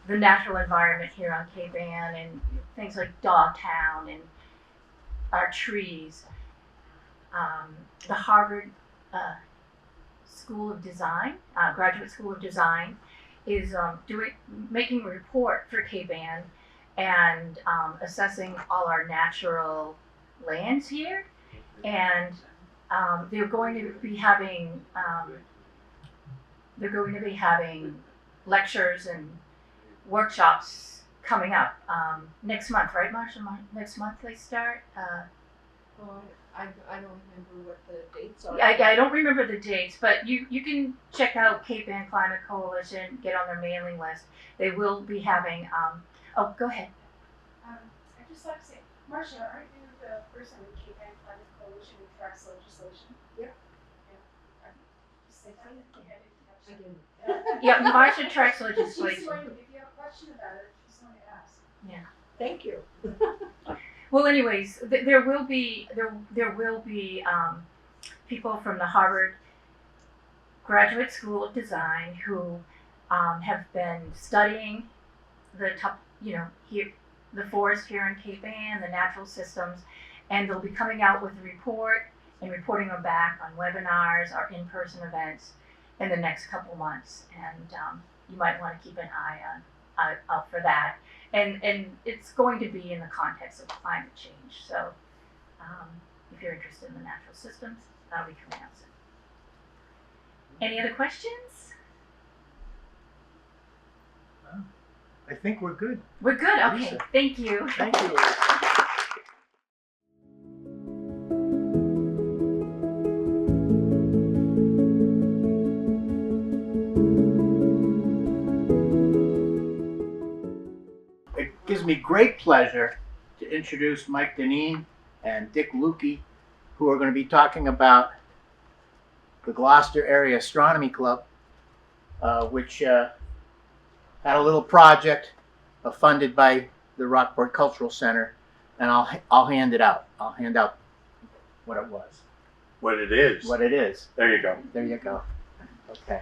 the natural environment here on Cape Ann and things like Dogtown and our trees, the Harvard School of Design, Graduate School of Design, is making a report for Cape Ann and assessing all our natural lands here, and they're going to be having lectures and workshops coming up next month, right, Marsha? Next month they start. I don't remember what the dates are. I don't remember the dates, but you can check out Cape Ann Climate Coalition, get on their mailing list. They will be having. Oh, go ahead. I'd just like to say, Marcia, aren't you the person in Cape Ann Climate Coalition who tracks legislation? Yep. Yeah. Just say hi. Yeah, Marcia tracks legislation. If you have a question about it, just want to ask. Yeah. Thank you. Well, anyways, there will be people from the Harvard Graduate School of Design who have been studying the forest here in Cape Ann, the natural systems, and they'll be coming out with a report and reporting them back on webinars or in-person events in the next couple months. And you might want to keep an eye out for that. And it's going to be in the context of climate change. So if you're interested in the natural systems, that'll be coming out soon. Any other questions? I think we're good. We're good. Okay. Lisa. Thank you. Thank you. It gives me great pleasure to introduce Mike Deneen and Dick Lukey, who are going to be talking about the Gloucester Area Astronomy Club, which had a little project funded by the Rockport Cultural Center, and I'll hand it out. I'll hand out what it was. What it is. What it is. There you go. There you go. Okay.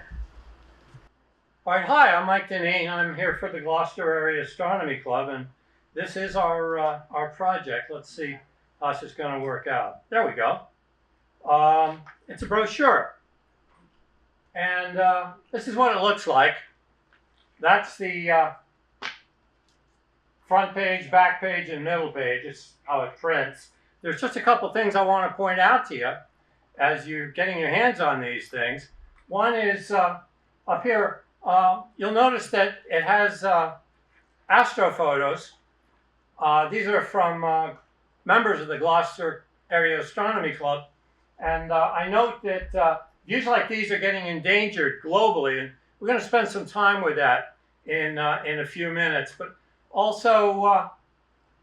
All right, hi, I'm Mike Deneen. I'm here for the Gloucester Area Astronomy Club, and this is our project. Let's see how this is going to work out. There we go. It's a brochure, and this is what it looks like. That's the front page, back page, and middle page. It's how it prints. There's just a couple things I want to point out to you as you're getting your hands on these things. One is up here. You'll notice that it has astrophotos. These are from members of the Gloucester Area Astronomy Club. And I note that views like these are getting endangered globally. And we're going to spend some time with that in a few minutes. But also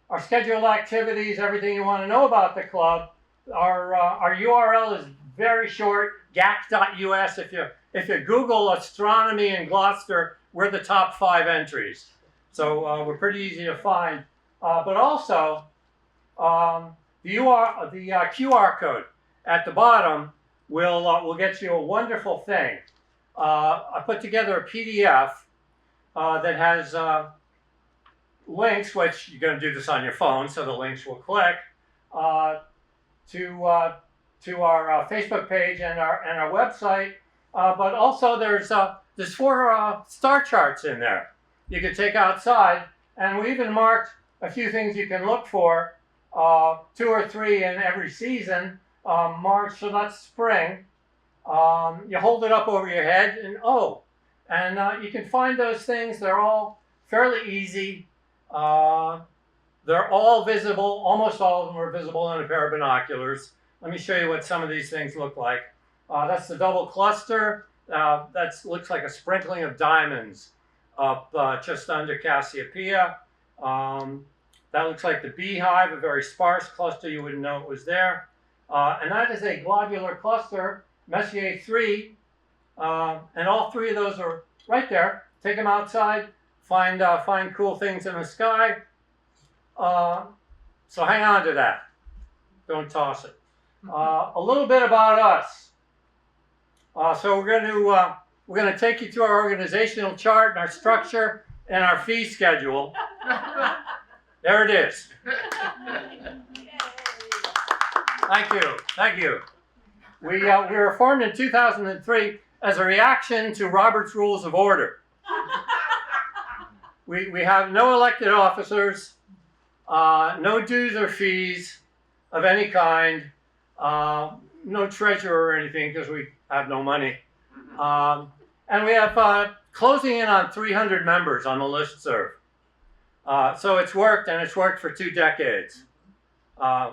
our scheduled activities, everything you want to know about the club. Our URL is very short, gac.us. If you Google astronomy in Gloucester, we're the top 5 entries. So we're pretty easy to find. But also, the QR code at the bottom will get you a wonderful thing. I put together a PDF that has links, which you're going to do this on your phone, so the links will click, to our Facebook page and our website. But also there's 4 star charts in there you can take outside And we even marked a few things you can look for, 2 or 3 in every season. March, so that's spring. You hold it up over your head, and you can find those things. They're all fairly easy. They're all visible. Almost all of them are visible in a pair of binoculars. Let me show you what some of these things look like. That's the double cluster. That looks like a sprinkling of diamonds up just under Cassiopeia. That looks like the beehive, a very sparse cluster. You wouldn't know it was there. And that is a globular cluster, Messier 3. And all 3 of those are right there. Take them outside, find cool things in the sky. So hang on to that. Don't toss it. A little bit about us. So we're going to take you through our organizational chart and our structure and our fee schedule. There it is. Thank you. We were formed in 2003 as a reaction to Robert's Rules of Order. We have no elected officers, no dues or fees of any kind, no treasurer or anything because we have no money. And we have closing in on 300 members on the listserv. So it's worked, and it's worked for 2 decades.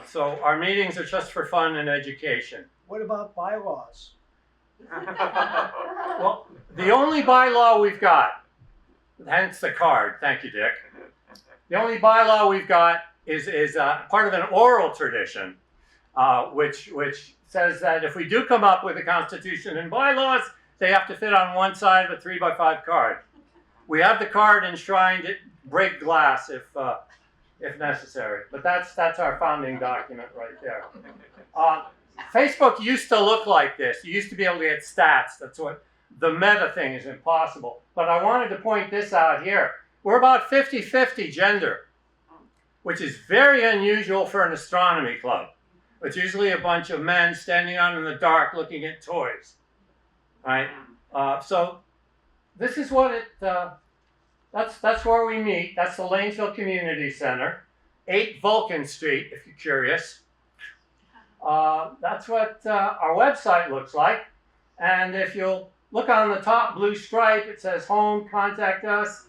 So our meetings are just for fun and education. What about bylaws? Well, the only bylaw we've got, hence the card, thank you, Dick. The only bylaw we've got is part of an oral tradition, which says that if we do come up with a constitution and bylaws, they have to fit on one side of a 3x5 card. We have the card enshrined, break glass if necessary, but that's our founding document right there. Facebook used to look like this. You used to be able to get stats. That's what the meta thing is impossible. But I wanted to point this out here. We're about 50-50 gender, which is very unusual for an astronomy club. It's usually a bunch of men standing out in the dark looking at toys, right? So this is what it, that's where we meet. That's the Lanesville Community Center, 8 Vulcan Street, if you're curious. That's what our website looks like. And if you'll look on the top blue stripe, it says home, contact us,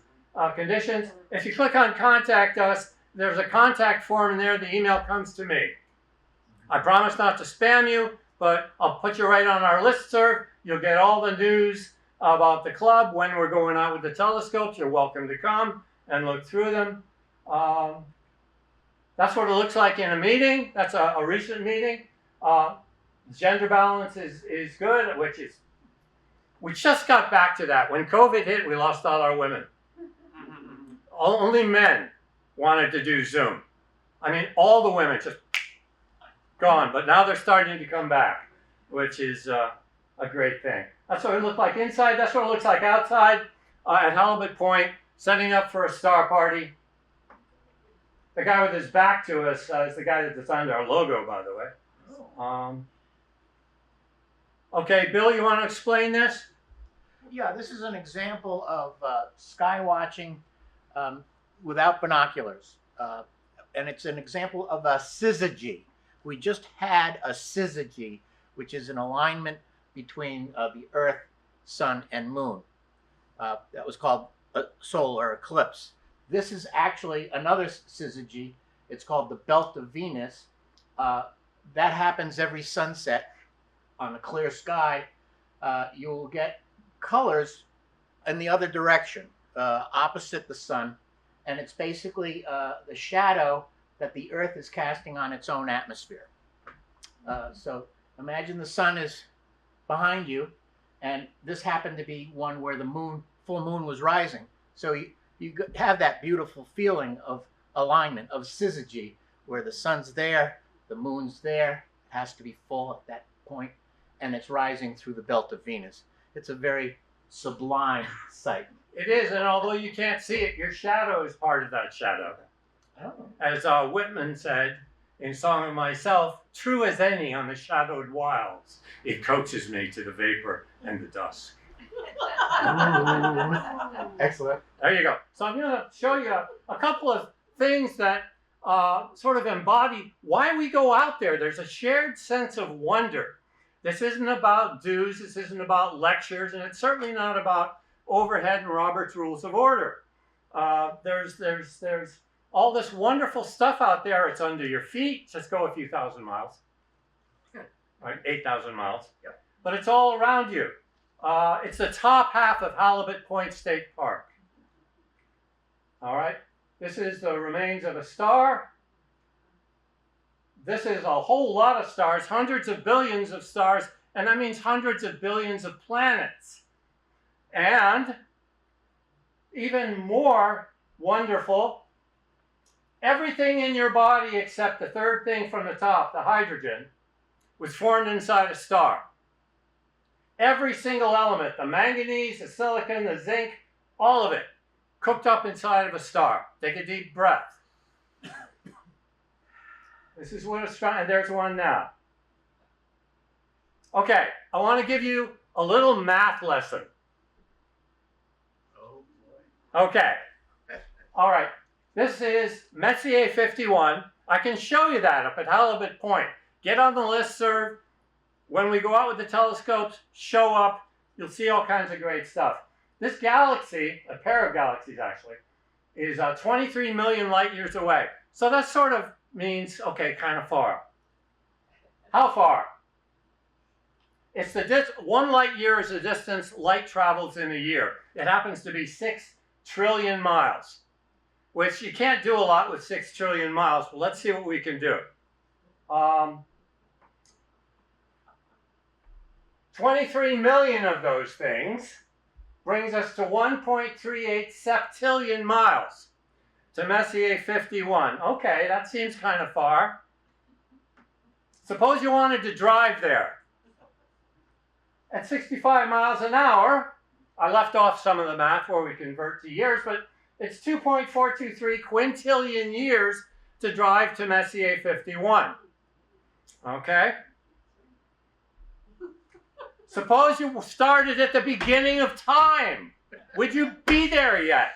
conditions. If you click on contact us, there's a contact form in there. The email comes to me. I promise not to spam you, but I'll put you right on our listserv. You'll get all the news about the club. When we're going out with the telescopes, you're welcome to come and look through them. That's what it looks like in a meeting. That's a recent meeting. Gender balance is good, we just got back to that. When COVID hit, we lost all our women. Only men wanted to do Zoom. I mean, all the women just gone, but now they're starting to come back, which is a great thing. That's what it looked like inside. That's what it looks like outside at Halibut Point, setting up for a star party. The guy with his back to us is the guy that designed our logo, by the way. Okay, Bill, you want to explain this? Yeah, this is an example of sky watching without binoculars. And it's an example of a syzygy. We just had a syzygy, which is an alignment between the Earth, Sun, and Moon. That was called a solar eclipse. This is actually another syzygy. It's called the Belt of Venus. That happens every sunset on a clear sky. You will get colors in the other direction, opposite the sun. And it's basically the shadow that the Earth is casting on its own atmosphere. So imagine the sun is behind you, and this happened to be one where the full moon was rising. So you have that beautiful feeling of alignment, of syzygy, where the sun's there, the moon's there, it has to be full at that point, and it's rising through the belt of Venus. It's a very sublime sight. It is, and although you can't see it, your shadow is part of that shadow. Oh. As Whitman said in Song of Myself, true as any on the shadowed wilds, it coaxes me to the vapor and the dusk. Excellent. There you go. So I'm going to show you a couple of things that sort of embody why we go out there. There's a shared sense of wonder. This isn't about dues. This isn't about lectures. And it's certainly not about overhead and Robert's Rules of Order. There's all this wonderful stuff out there. It's under your feet. Just go a few thousand miles. Right, 8,000 miles. Yep. But it's all around you. It's the top half of Halibut Point State Park. All right. This is the remains of a star. This is a whole lot of stars, hundreds of billions of stars, and that means hundreds of billions of planets. And even more wonderful, everything in your body except the third thing from the top, the hydrogen, was formed inside a star. Every single element, the manganese, the silicon, the zinc, all of it, cooked up inside of a star. Take a deep breath. This is what astronomy, and there's one now. Okay, I want to give you a little math lesson. Oh boy. Okay. All right. This is Messier 51. I can show you that up at Halibut Point. Get on the listserv. When we go out with the telescopes, show up. You'll see all kinds of great stuff. This galaxy, a pair of galaxies actually, is 23 million light years away. So that sort of means, okay, kind of far. How far? It's the 1 light year is the distance light travels in a year. It happens to be 6 trillion miles, which you can't do a lot with 6 trillion miles, but let's see what we can do. 23 million of those things brings us to 1.38 septillion miles to Messier 51. Okay, that seems kind of far. Suppose you wanted to drive there. At 65 miles an hour, I left off some of the math where we convert to years, but it's 2.423 quintillion years to drive to Messier 51. Okay? Suppose you started at the beginning of time. Would you be there yet?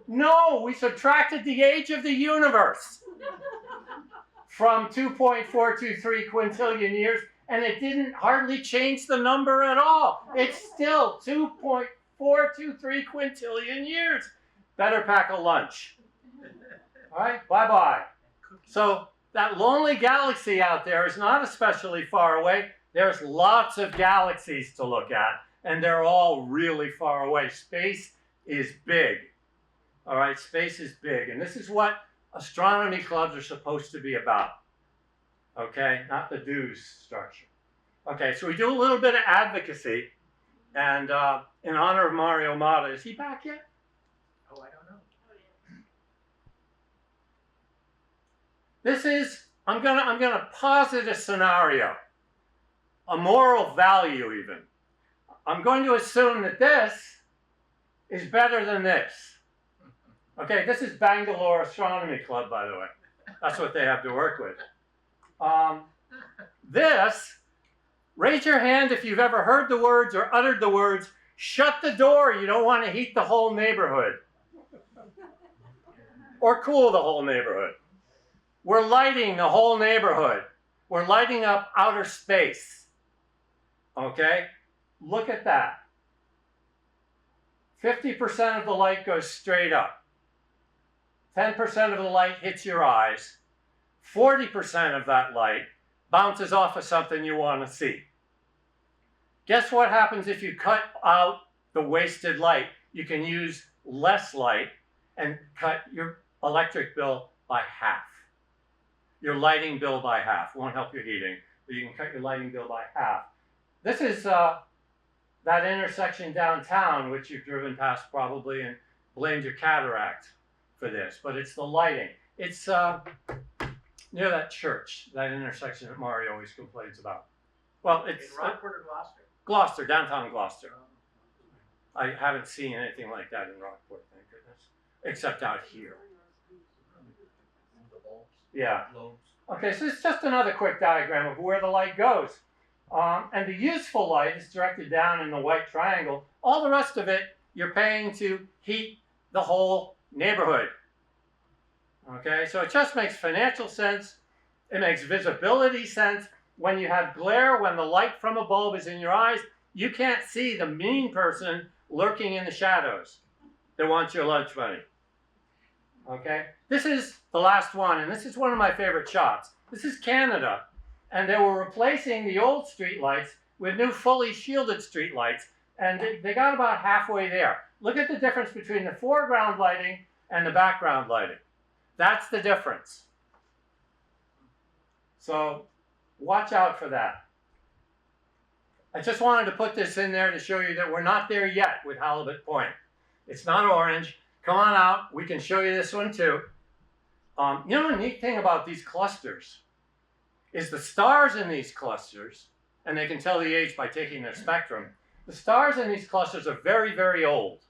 No, we subtracted the age of the universe from 2.423 quintillion years, and it didn't hardly change the number at all. It's still 2.423 quintillion years. Better pack a lunch. All right, bye-bye. So that lonely galaxy out there is not especially far away. There's lots of galaxies to look at, and they're all really far away. Space is big. All right, space is big, and this is what astronomy clubs are supposed to be about. Okay, not the dues structure. Okay, so we do a little bit of advocacy, and in honor of Mario Mata, is he back yet? Oh, I don't know. This is, I'm gonna posit a scenario, a moral value even. I'm going to assume that this is better than this. Okay, this is Bangalore Astronomy Club, by the way. That's what they have to work with. This, raise your hand if you've ever heard the words or uttered the words, shut the door, you don't want to heat the whole neighborhood. Or cool the whole neighborhood. We're lighting the whole neighborhood. We're lighting up outer space. Okay? Look at that. 50% of the light goes straight up. 10% of the light hits your eyes. 40% of that light bounces off of something you want to see. Guess what happens if you cut out the wasted light? You can use less light and cut your electric bill by half. Your lighting bill by half. Won't help your heating, but you can cut your lighting bill by half. This is that intersection downtown, which you've driven past probably and blamed your cataract for this, but it's the lighting. It's near that church, that intersection that Mario always complains about. Well, it's in Rockport or Gloucester? Gloucester, downtown Gloucester. I haven't seen anything like that in Rockport, thank goodness, except out here. The bulbs. Yeah. Globes. Okay, so it's just another quick diagram of where the light goes. And the useful light is directed down in the white triangle. All the rest of it, you're paying to heat the whole neighborhood. Okay, so it just makes financial sense. It makes visibility sense. When you have glare, when the light from a bulb is in your eyes, you can't see the mean person lurking in the shadows that wants your lunch money. Okay, this is the last one, and this is one of my favorite shots. This is Canada, and they were replacing the old street lights with new fully shielded street lights, and they got about halfway there. Look at the difference between the foreground lighting and the background lighting. That's the difference. So watch out for that. I just wanted to put this in there to show you that we're not there yet with Halibut Point. It's not orange. Come on out. We can show you this one too. You know, the neat thing about these clusters is the stars in these clusters, and they can tell the age by taking their spectrum. The stars in these clusters are very, very old.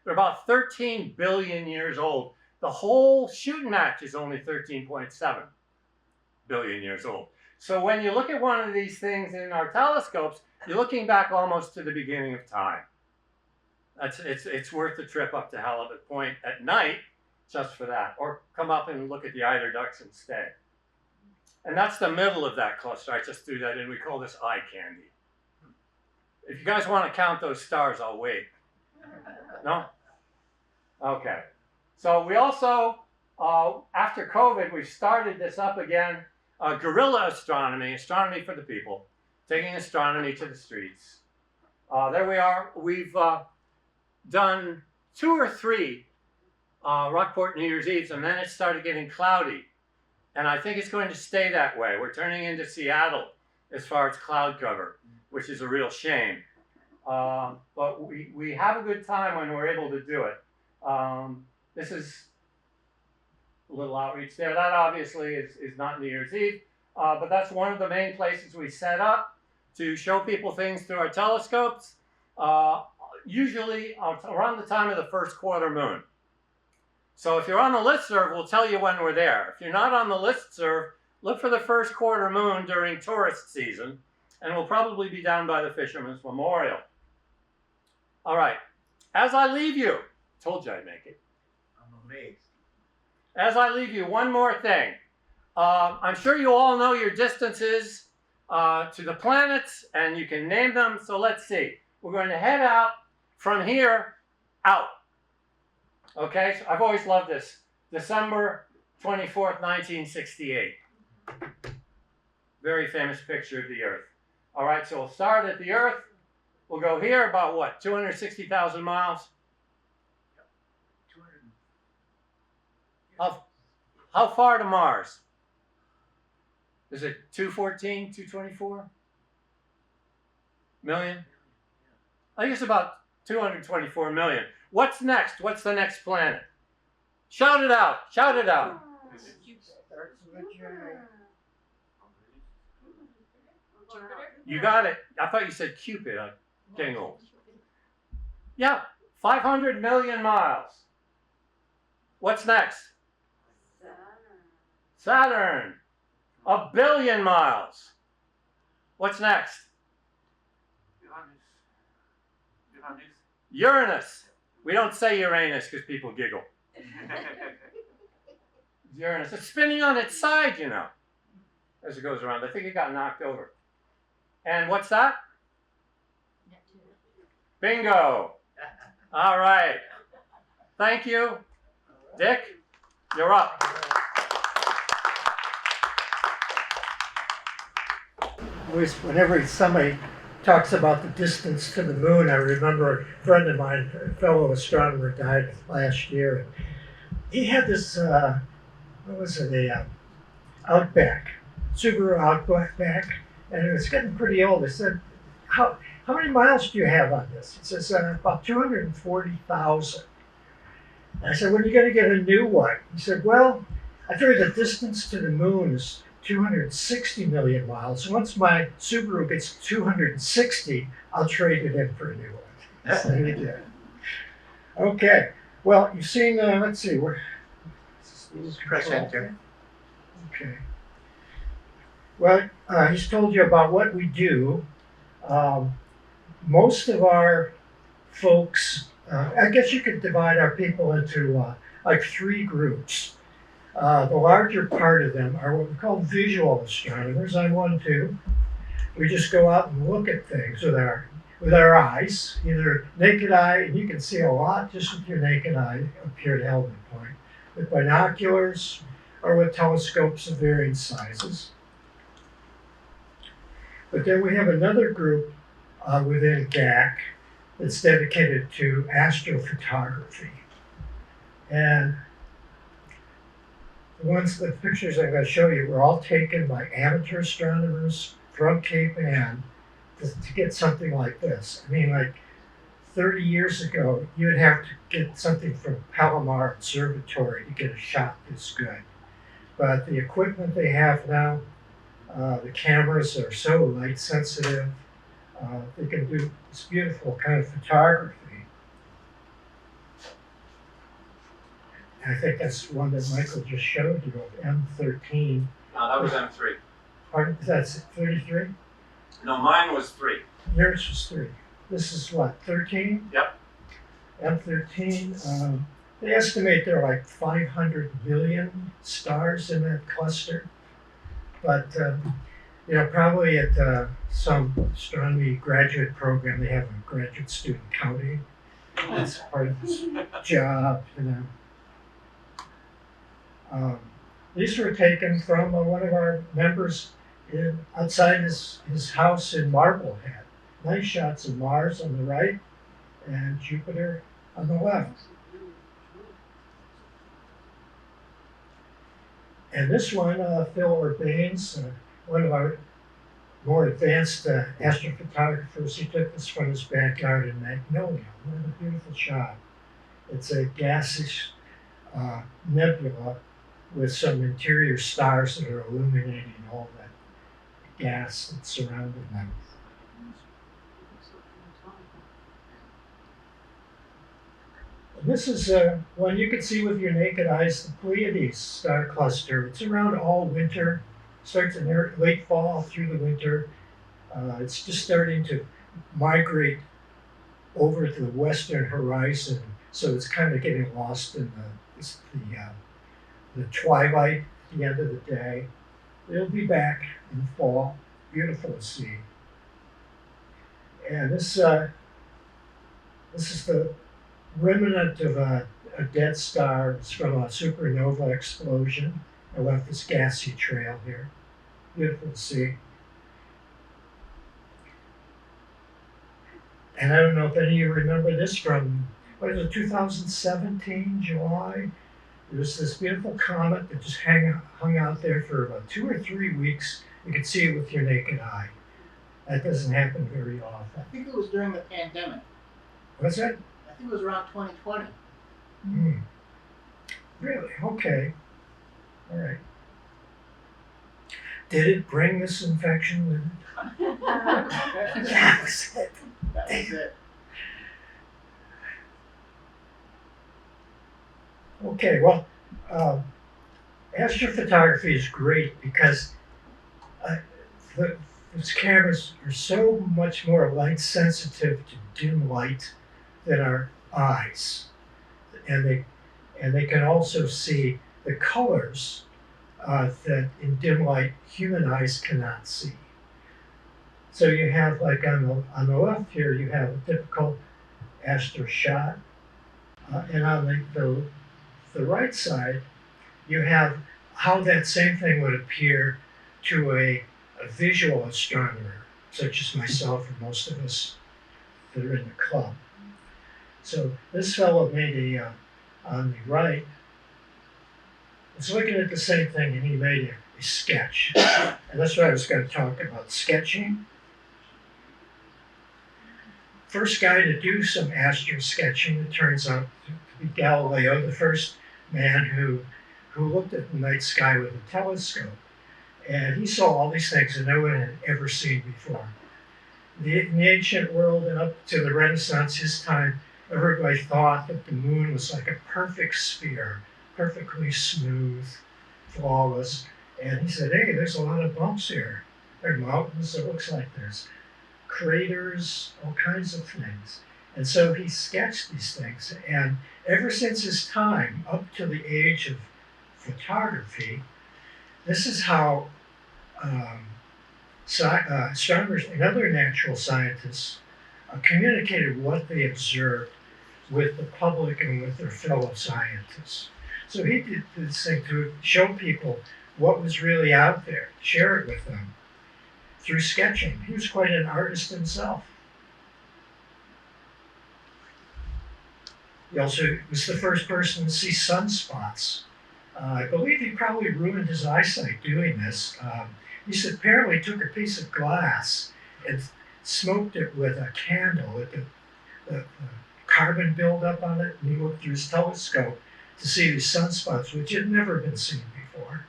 They're about 13 billion years old. The whole shooting match is only 13.7 billion years old. So when you look at one of these things in our telescopes, you're looking back almost to the beginning of time. It's worth the trip up to Halibut Point at night just for that. Or come up and look at the eider ducks and stay. And that's the middle of that cluster. I just threw that in. We call this eye candy. If you guys want to count those stars, I'll wait. No? Okay. So we also, after COVID, we started this up again. Guerrilla astronomy, astronomy for the people, taking astronomy to the streets. There we are. We've done 2 or 3 Rockport New Year's Eves, and then it started getting cloudy. And I think it's going to stay that way. We're turning into Seattle as far as cloud cover, which is a real shame. But we have a good time when we're able to do it. This is a little outreach there. That obviously is not New Year's Eve, but that's one of the main places we set up to show people things through our telescopes, usually around the time of the first quarter moon. So if you're on the listserv, we'll tell you when we're there. If you're not on the listserv, look for the first quarter moon during tourist season, and we'll probably be down by the Fisherman's Memorial. All right, as I leave you, told you I'd make it. I'm amazed. As I leave you, one more thing. I'm sure you all know your distances to the planets, and you can name them, so let's see. We're going to head out from here out. Okay, so I've always loved this. December 24th, 1968. Very famous picture of the Earth. All right, so we'll start at the Earth. We'll go here about what, 260,000 miles? How far to Mars? Is it 214, 224 million? I think it's about 224 million. What's next? What's the next planet? Shout it out. Shout it out. You got it. I thought you said Cupid. I'm getting old. Yeah, 500 million miles. What's next? Saturn. 1 billion miles. What's next? Uranus. We don't say Uranus because people giggle. Uranus. It's spinning on its side, you know, as it goes around. I think it got knocked over. And what's that? Bingo. All right. Thank you. Dick, you're up. Whenever somebody talks about the distance to the moon, I remember a friend of mine, a fellow astronomer, died last year. He had this, what was it, Outback, Subaru Outback, and it was getting pretty old. I said, how many miles do you have on this? He says, about 240,000. I said, when are you going to get a new one? He said, well, I figure the distance to the moon is 260 million miles. Once my Subaru gets 260, I'll trade it in for a new one. So he did. Okay. Well, you've seen, let's see, where. Press enter. Okay. Well, he's told you about what we do. Most of our folks, I guess you could divide our people into like 3 groups. The larger part of them are what we call visual astronomers. I'm one too. We just go out and look at things with our eyes, either naked eye, and you can see a lot just with your naked eye up here at Halibut Point, with binoculars or with telescopes of varying sizes. But then we have another group within GAC that's dedicated to astrophotography. And the pictures I'm going to show you were all taken by amateur astronomers from Cape Ann to get something like this. I mean, like 30 years ago, you'd have to get something from Palomar Observatory to get a shot this good. But the equipment they have now, the cameras are so light sensitive, they can do this beautiful kind of photography. I think that's one that Michael just showed you of M13. No, that was M3. Pardon? That's 33? No, mine was 3. Yours was 3. This is what, 13? Yep. M13. They estimate there are like 500 million stars in that cluster. But, you know, probably at some astronomy graduate program, they have a graduate student counting. That's part of this job, you know. These were taken from one of our members outside his house in Marblehead. Nice shots of Mars on the right and Jupiter on the left. And this one, Phil Urbanes, one of our more advanced astrophotographers, he took this from his backyard in Magnolia. What a beautiful shot. It's a gaseous nebula with some interior stars that are illuminating all that gas that's surrounding them. And this is one you can see with your naked eyes, the Pleiades star cluster. It's around all winter, starts in late fall through the winter. It's just starting to migrate over to the western horizon, so it's kind of getting lost in the twilight at the end of the day. It'll be back in fall. Beautiful to see. And this is the remnant of a dead star. It's from a supernova explosion. I left this gassy trail here. Beautiful to see. And I don't know if any of you remember this from, what is it, 2017, July? There was this beautiful comet that just hung out there for about 2 or 3 weeks. You could see it with your naked eye. That doesn't happen very often. I think it was during the pandemic. Was it? I think it was around 2020. Really? Okay. All right. Did it bring this infection with it? That was it. That was it. Okay, well, astrophotography is great because these cameras are so much more light sensitive to dim light than our eyes, and they can also see the colors that in dim light human eyes cannot see. So you have, like on the left here, you have a typical astro shot, and on the right side, you have how that same thing would appear to a visual astronomer, such as myself and most of us that are in the club. So this fellow made on the right, was looking at the same thing, and he made a sketch. And that's what I was going to talk about, sketching. First guy to do some astro sketching, it turns out to be Galileo, the first man who looked at the night sky with a telescope. And he saw all these things that no one had ever seen before. In the ancient world and up to the Renaissance, his time, everybody thought that the moon was like a perfect sphere, perfectly smooth, flawless. And he said, hey, there's a lot of bumps here. There are mountains, it looks like there's craters, all kinds of things. And so he sketched these things. And ever since his time, up to the age of photography, this is how astronomers and other natural scientists communicated what they observed with the public and with their fellow scientists. So he did this thing to show people what was really out there, share it with them through sketching. He was quite an artist himself. He also was the first person to see sunspots. I believe he probably ruined his eyesight doing this. He apparently took a piece of glass and smoked it with a candle with the carbon buildup on it, and he looked through his telescope to see these sunspots, which had never been seen before.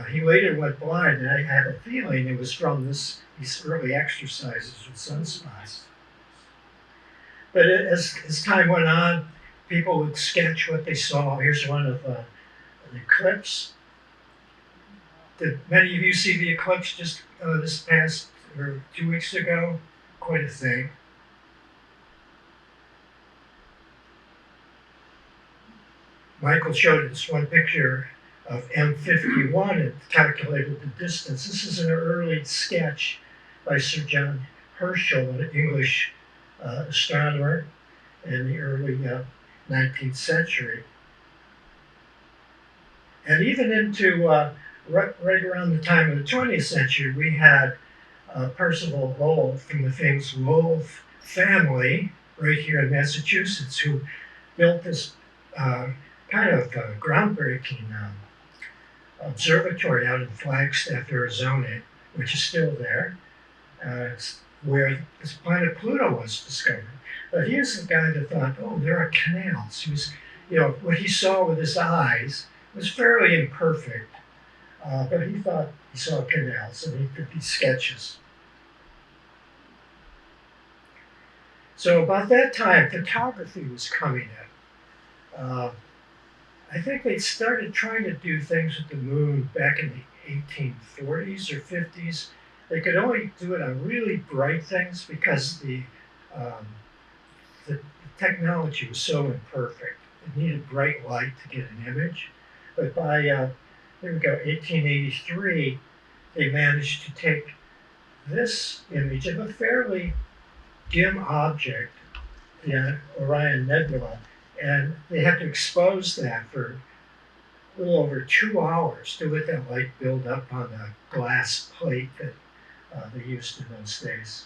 He later went blind, and I have a feeling it was from these early exercises with sunspots. But as time went on, people would sketch what they saw. Here's one of an eclipse. Did many of you see the eclipse just this past, or 2 weeks ago? Quite a thing. Michael showed us one picture of M51 and calculated the distance. This is an early sketch by Sir John Herschel, an English astronomer in the early 19th century. And even into right around the time of the 20th century, we had Percival Lowell from the famous Lowell family right here in Massachusetts, who built this kind of groundbreaking observatory out in Flagstaff, Arizona, which is still there. It's where this planet Pluto was discovered. But here's the guy that thought, oh, there are canals. He was, what he saw with his eyes was fairly imperfect, but he thought he saw canals, and he did these sketches. So about that time, photography was coming in. I think they started trying to do things with the moon back in the 1840s or 50s. They could only do it on really bright things because the technology was so imperfect. It needed bright light to get an image. But by, here we go, 1883, they managed to take this image of a fairly dim object, the Orion Nebula, and they had to expose that for a little over 2 hours to let that light build up on the glass plate that they used in those days.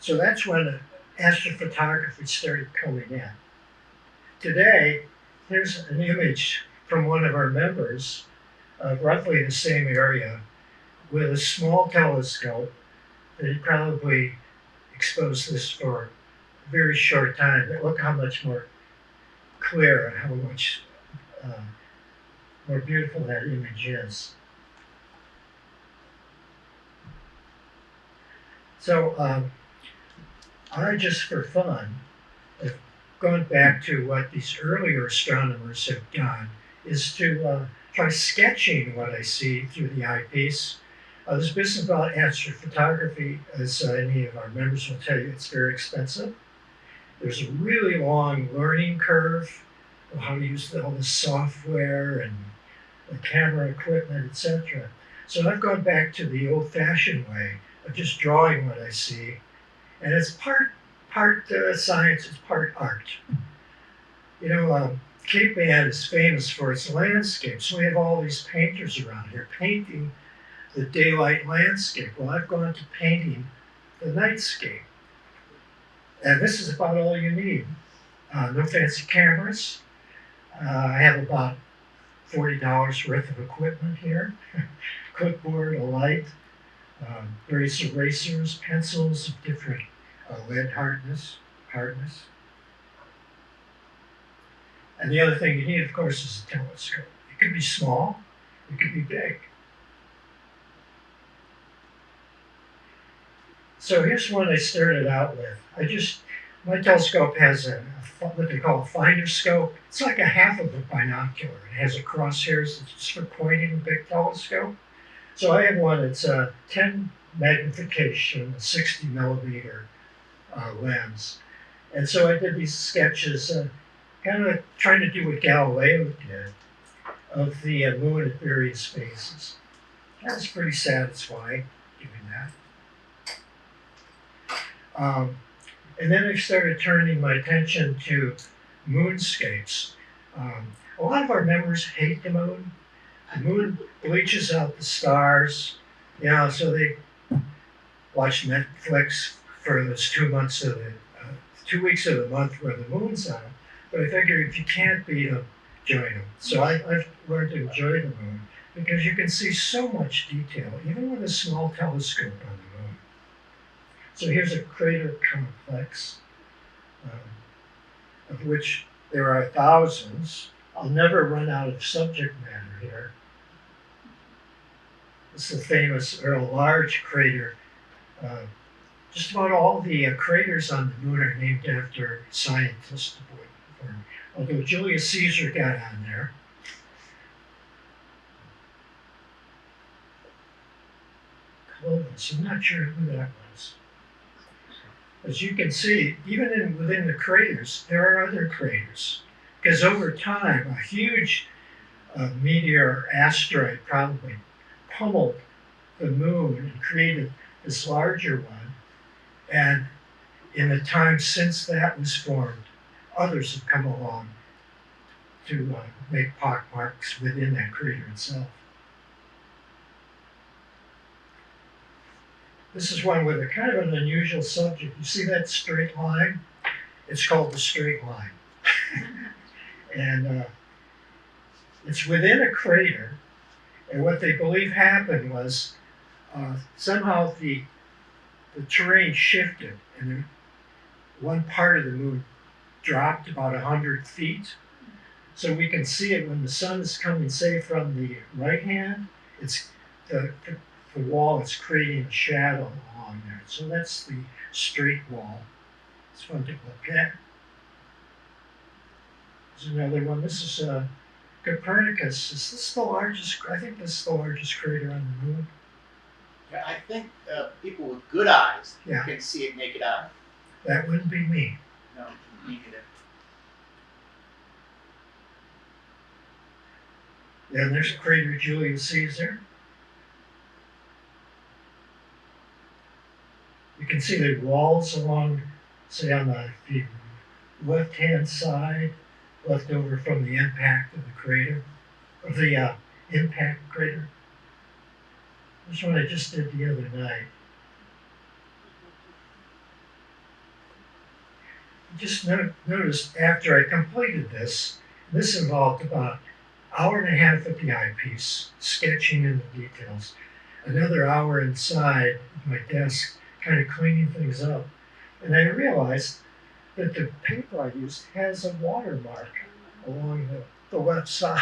So that's when astrophotography started coming in. Today, here's an image from one of our members of roughly the same area with a small telescope that he probably exposed this for a very short time. But look how much more clear and how much more beautiful that image is. So I, just for fun, have gone back to what these earlier astronomers have done, is to try sketching what I see through the eyepiece. This business about astrophotography, as any of our members will tell you, it's very expensive. There's a really long learning curve of how to use all the software and the camera equipment, etc. So I've gone back to the old-fashioned way of just drawing what I see, and it's part science, it's part art. Cape Ann is famous for its landscapes. So we have all these painters around here painting the daylight landscape. Well, I've gone to painting the nightscape. And this is about all you need. No fancy cameras. I have about $40 worth of equipment here. Clipboard, a light, various erasers, pencils of different lead hardness. And the other thing you need, of course, is a telescope. It could be small, it could be big. So here's one I started out with. My telescope has what they call a finder scope. It's like a half of a binocular. It has a crosshairs just for pointing a big telescope. So I have one that's 10 magnification, a 60 millimeter lens. And so I did these sketches, kind of trying to do what Galileo did, of the moon at various phases. That was pretty satisfying, doing that. And then I started turning my attention to moonscapes. A lot of our members hate the moon. The moon bleaches out the stars, so they watch Netflix for those 2 months of the 2 weeks of the month where the moon's on. But I figured if you can't beat them, join them. So I've learned to enjoy the moon because you can see so much detail, even with a small telescope on the moon. So here's a crater complex, of which there are thousands. I'll never run out of subject matter here. This is a famous or a large crater. Just about all the craters on the moon are named after scientists, although Julius Caesar got on there. Clovis, I'm not sure who that was. As you can see, even within the craters, there are other craters. Because over time, a huge meteor asteroid probably pummeled the moon and created this larger one. And in the time since that was formed, others have come along to make pock marks within that crater itself. This is one with a kind of an unusual subject. You see that straight line? It's called the straight line. And it's within a crater. And what they believe happened was somehow the terrain shifted and one part of the moon dropped about 100 feet. So we can see it when the sun is coming, say, from the right hand, it's the wall is creating a shadow along there. So that's the straight wall. It's fun to look at. There's another one. This is Copernicus. Is this the largest? I think this is the largest crater on the moon. Yeah, I think people with good eyes Yeah. can see it naked eye. That wouldn't be me. No, me neither. And there's a crater of Julius Caesar. You can see the walls along, say, on the left-hand side, left over from the impact of the crater, of the impact crater. This one I just did the other night. Just noticed after I completed this involved about an hour and a half at the eyepiece, sketching in the details, another hour inside my desk, kind of cleaning things up. And I realized that the paper I used has a watermark along the left side.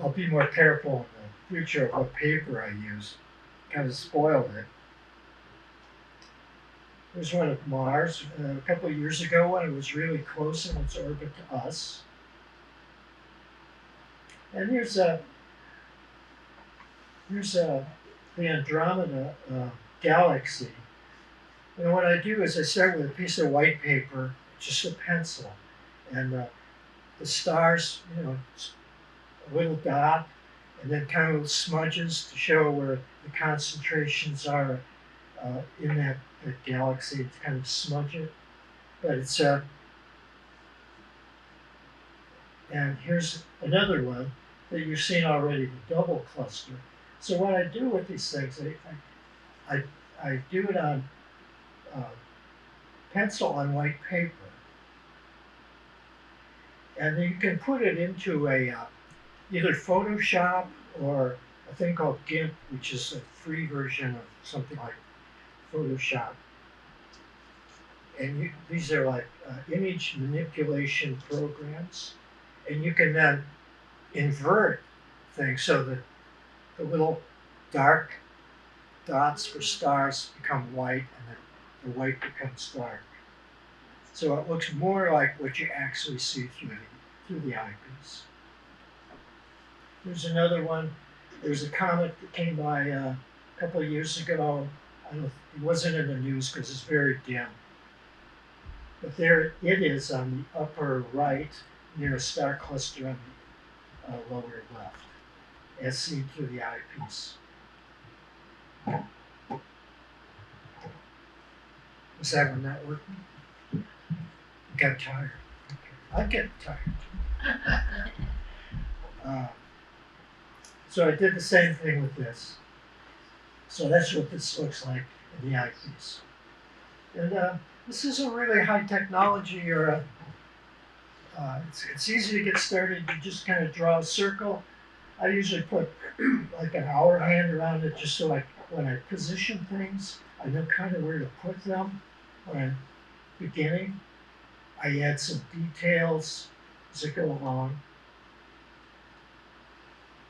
I'll be more careful in the future of what paper I use. Kind of spoiled it. There's one of Mars a couple of years ago when it was really close in its orbit to us. And here's the Andromeda galaxy. And what I do is I start with a piece of white paper, just a pencil, and the stars, a little dot, and then kind of smudges to show where the concentrations are in that galaxy, to kind of smudge it. But it's and here's another one that you've seen already, the double cluster. So what I do with these things, I do it on pencil on white paper, and then you can put it into a either Photoshop or a thing called GIMP, which is a free version of something like Photoshop. And these are like image manipulation programs, and you can then invert things so that the little dark dots for stars become white, and then the white becomes dark. So it looks more like what you actually see through the eyepiece. Here's another one. There was a comet that came by a couple of years ago. I don't, it wasn't in the news because it's very dim. But there it is on the upper right, near a star cluster on the lower left, as seen through the eyepiece. Was that one not working? Got tired. Okay. I get tired. So I did the same thing with this. So that's what this looks like in the eyepiece. And this isn't really high technology or it's easy to get started. You just kind of draw a circle. I usually put like an hour hand around it just so when I position things, I know kind of where to put them when I'm beginning. I add some details as I go along.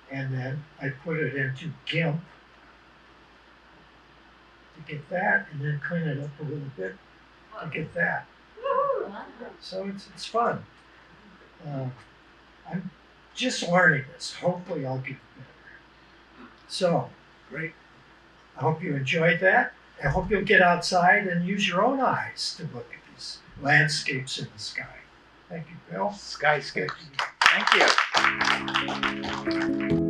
And then I put it into GIMP to get that, and then clean it up a little bit to get that. So it's fun. I'm just learning this. Hopefully I'll get better. So, great. I hope you enjoyed that. I hope you'll get outside and use your own eyes to look at these landscapes in the sky. Thank you, Bill. Skyscapes. Thank you.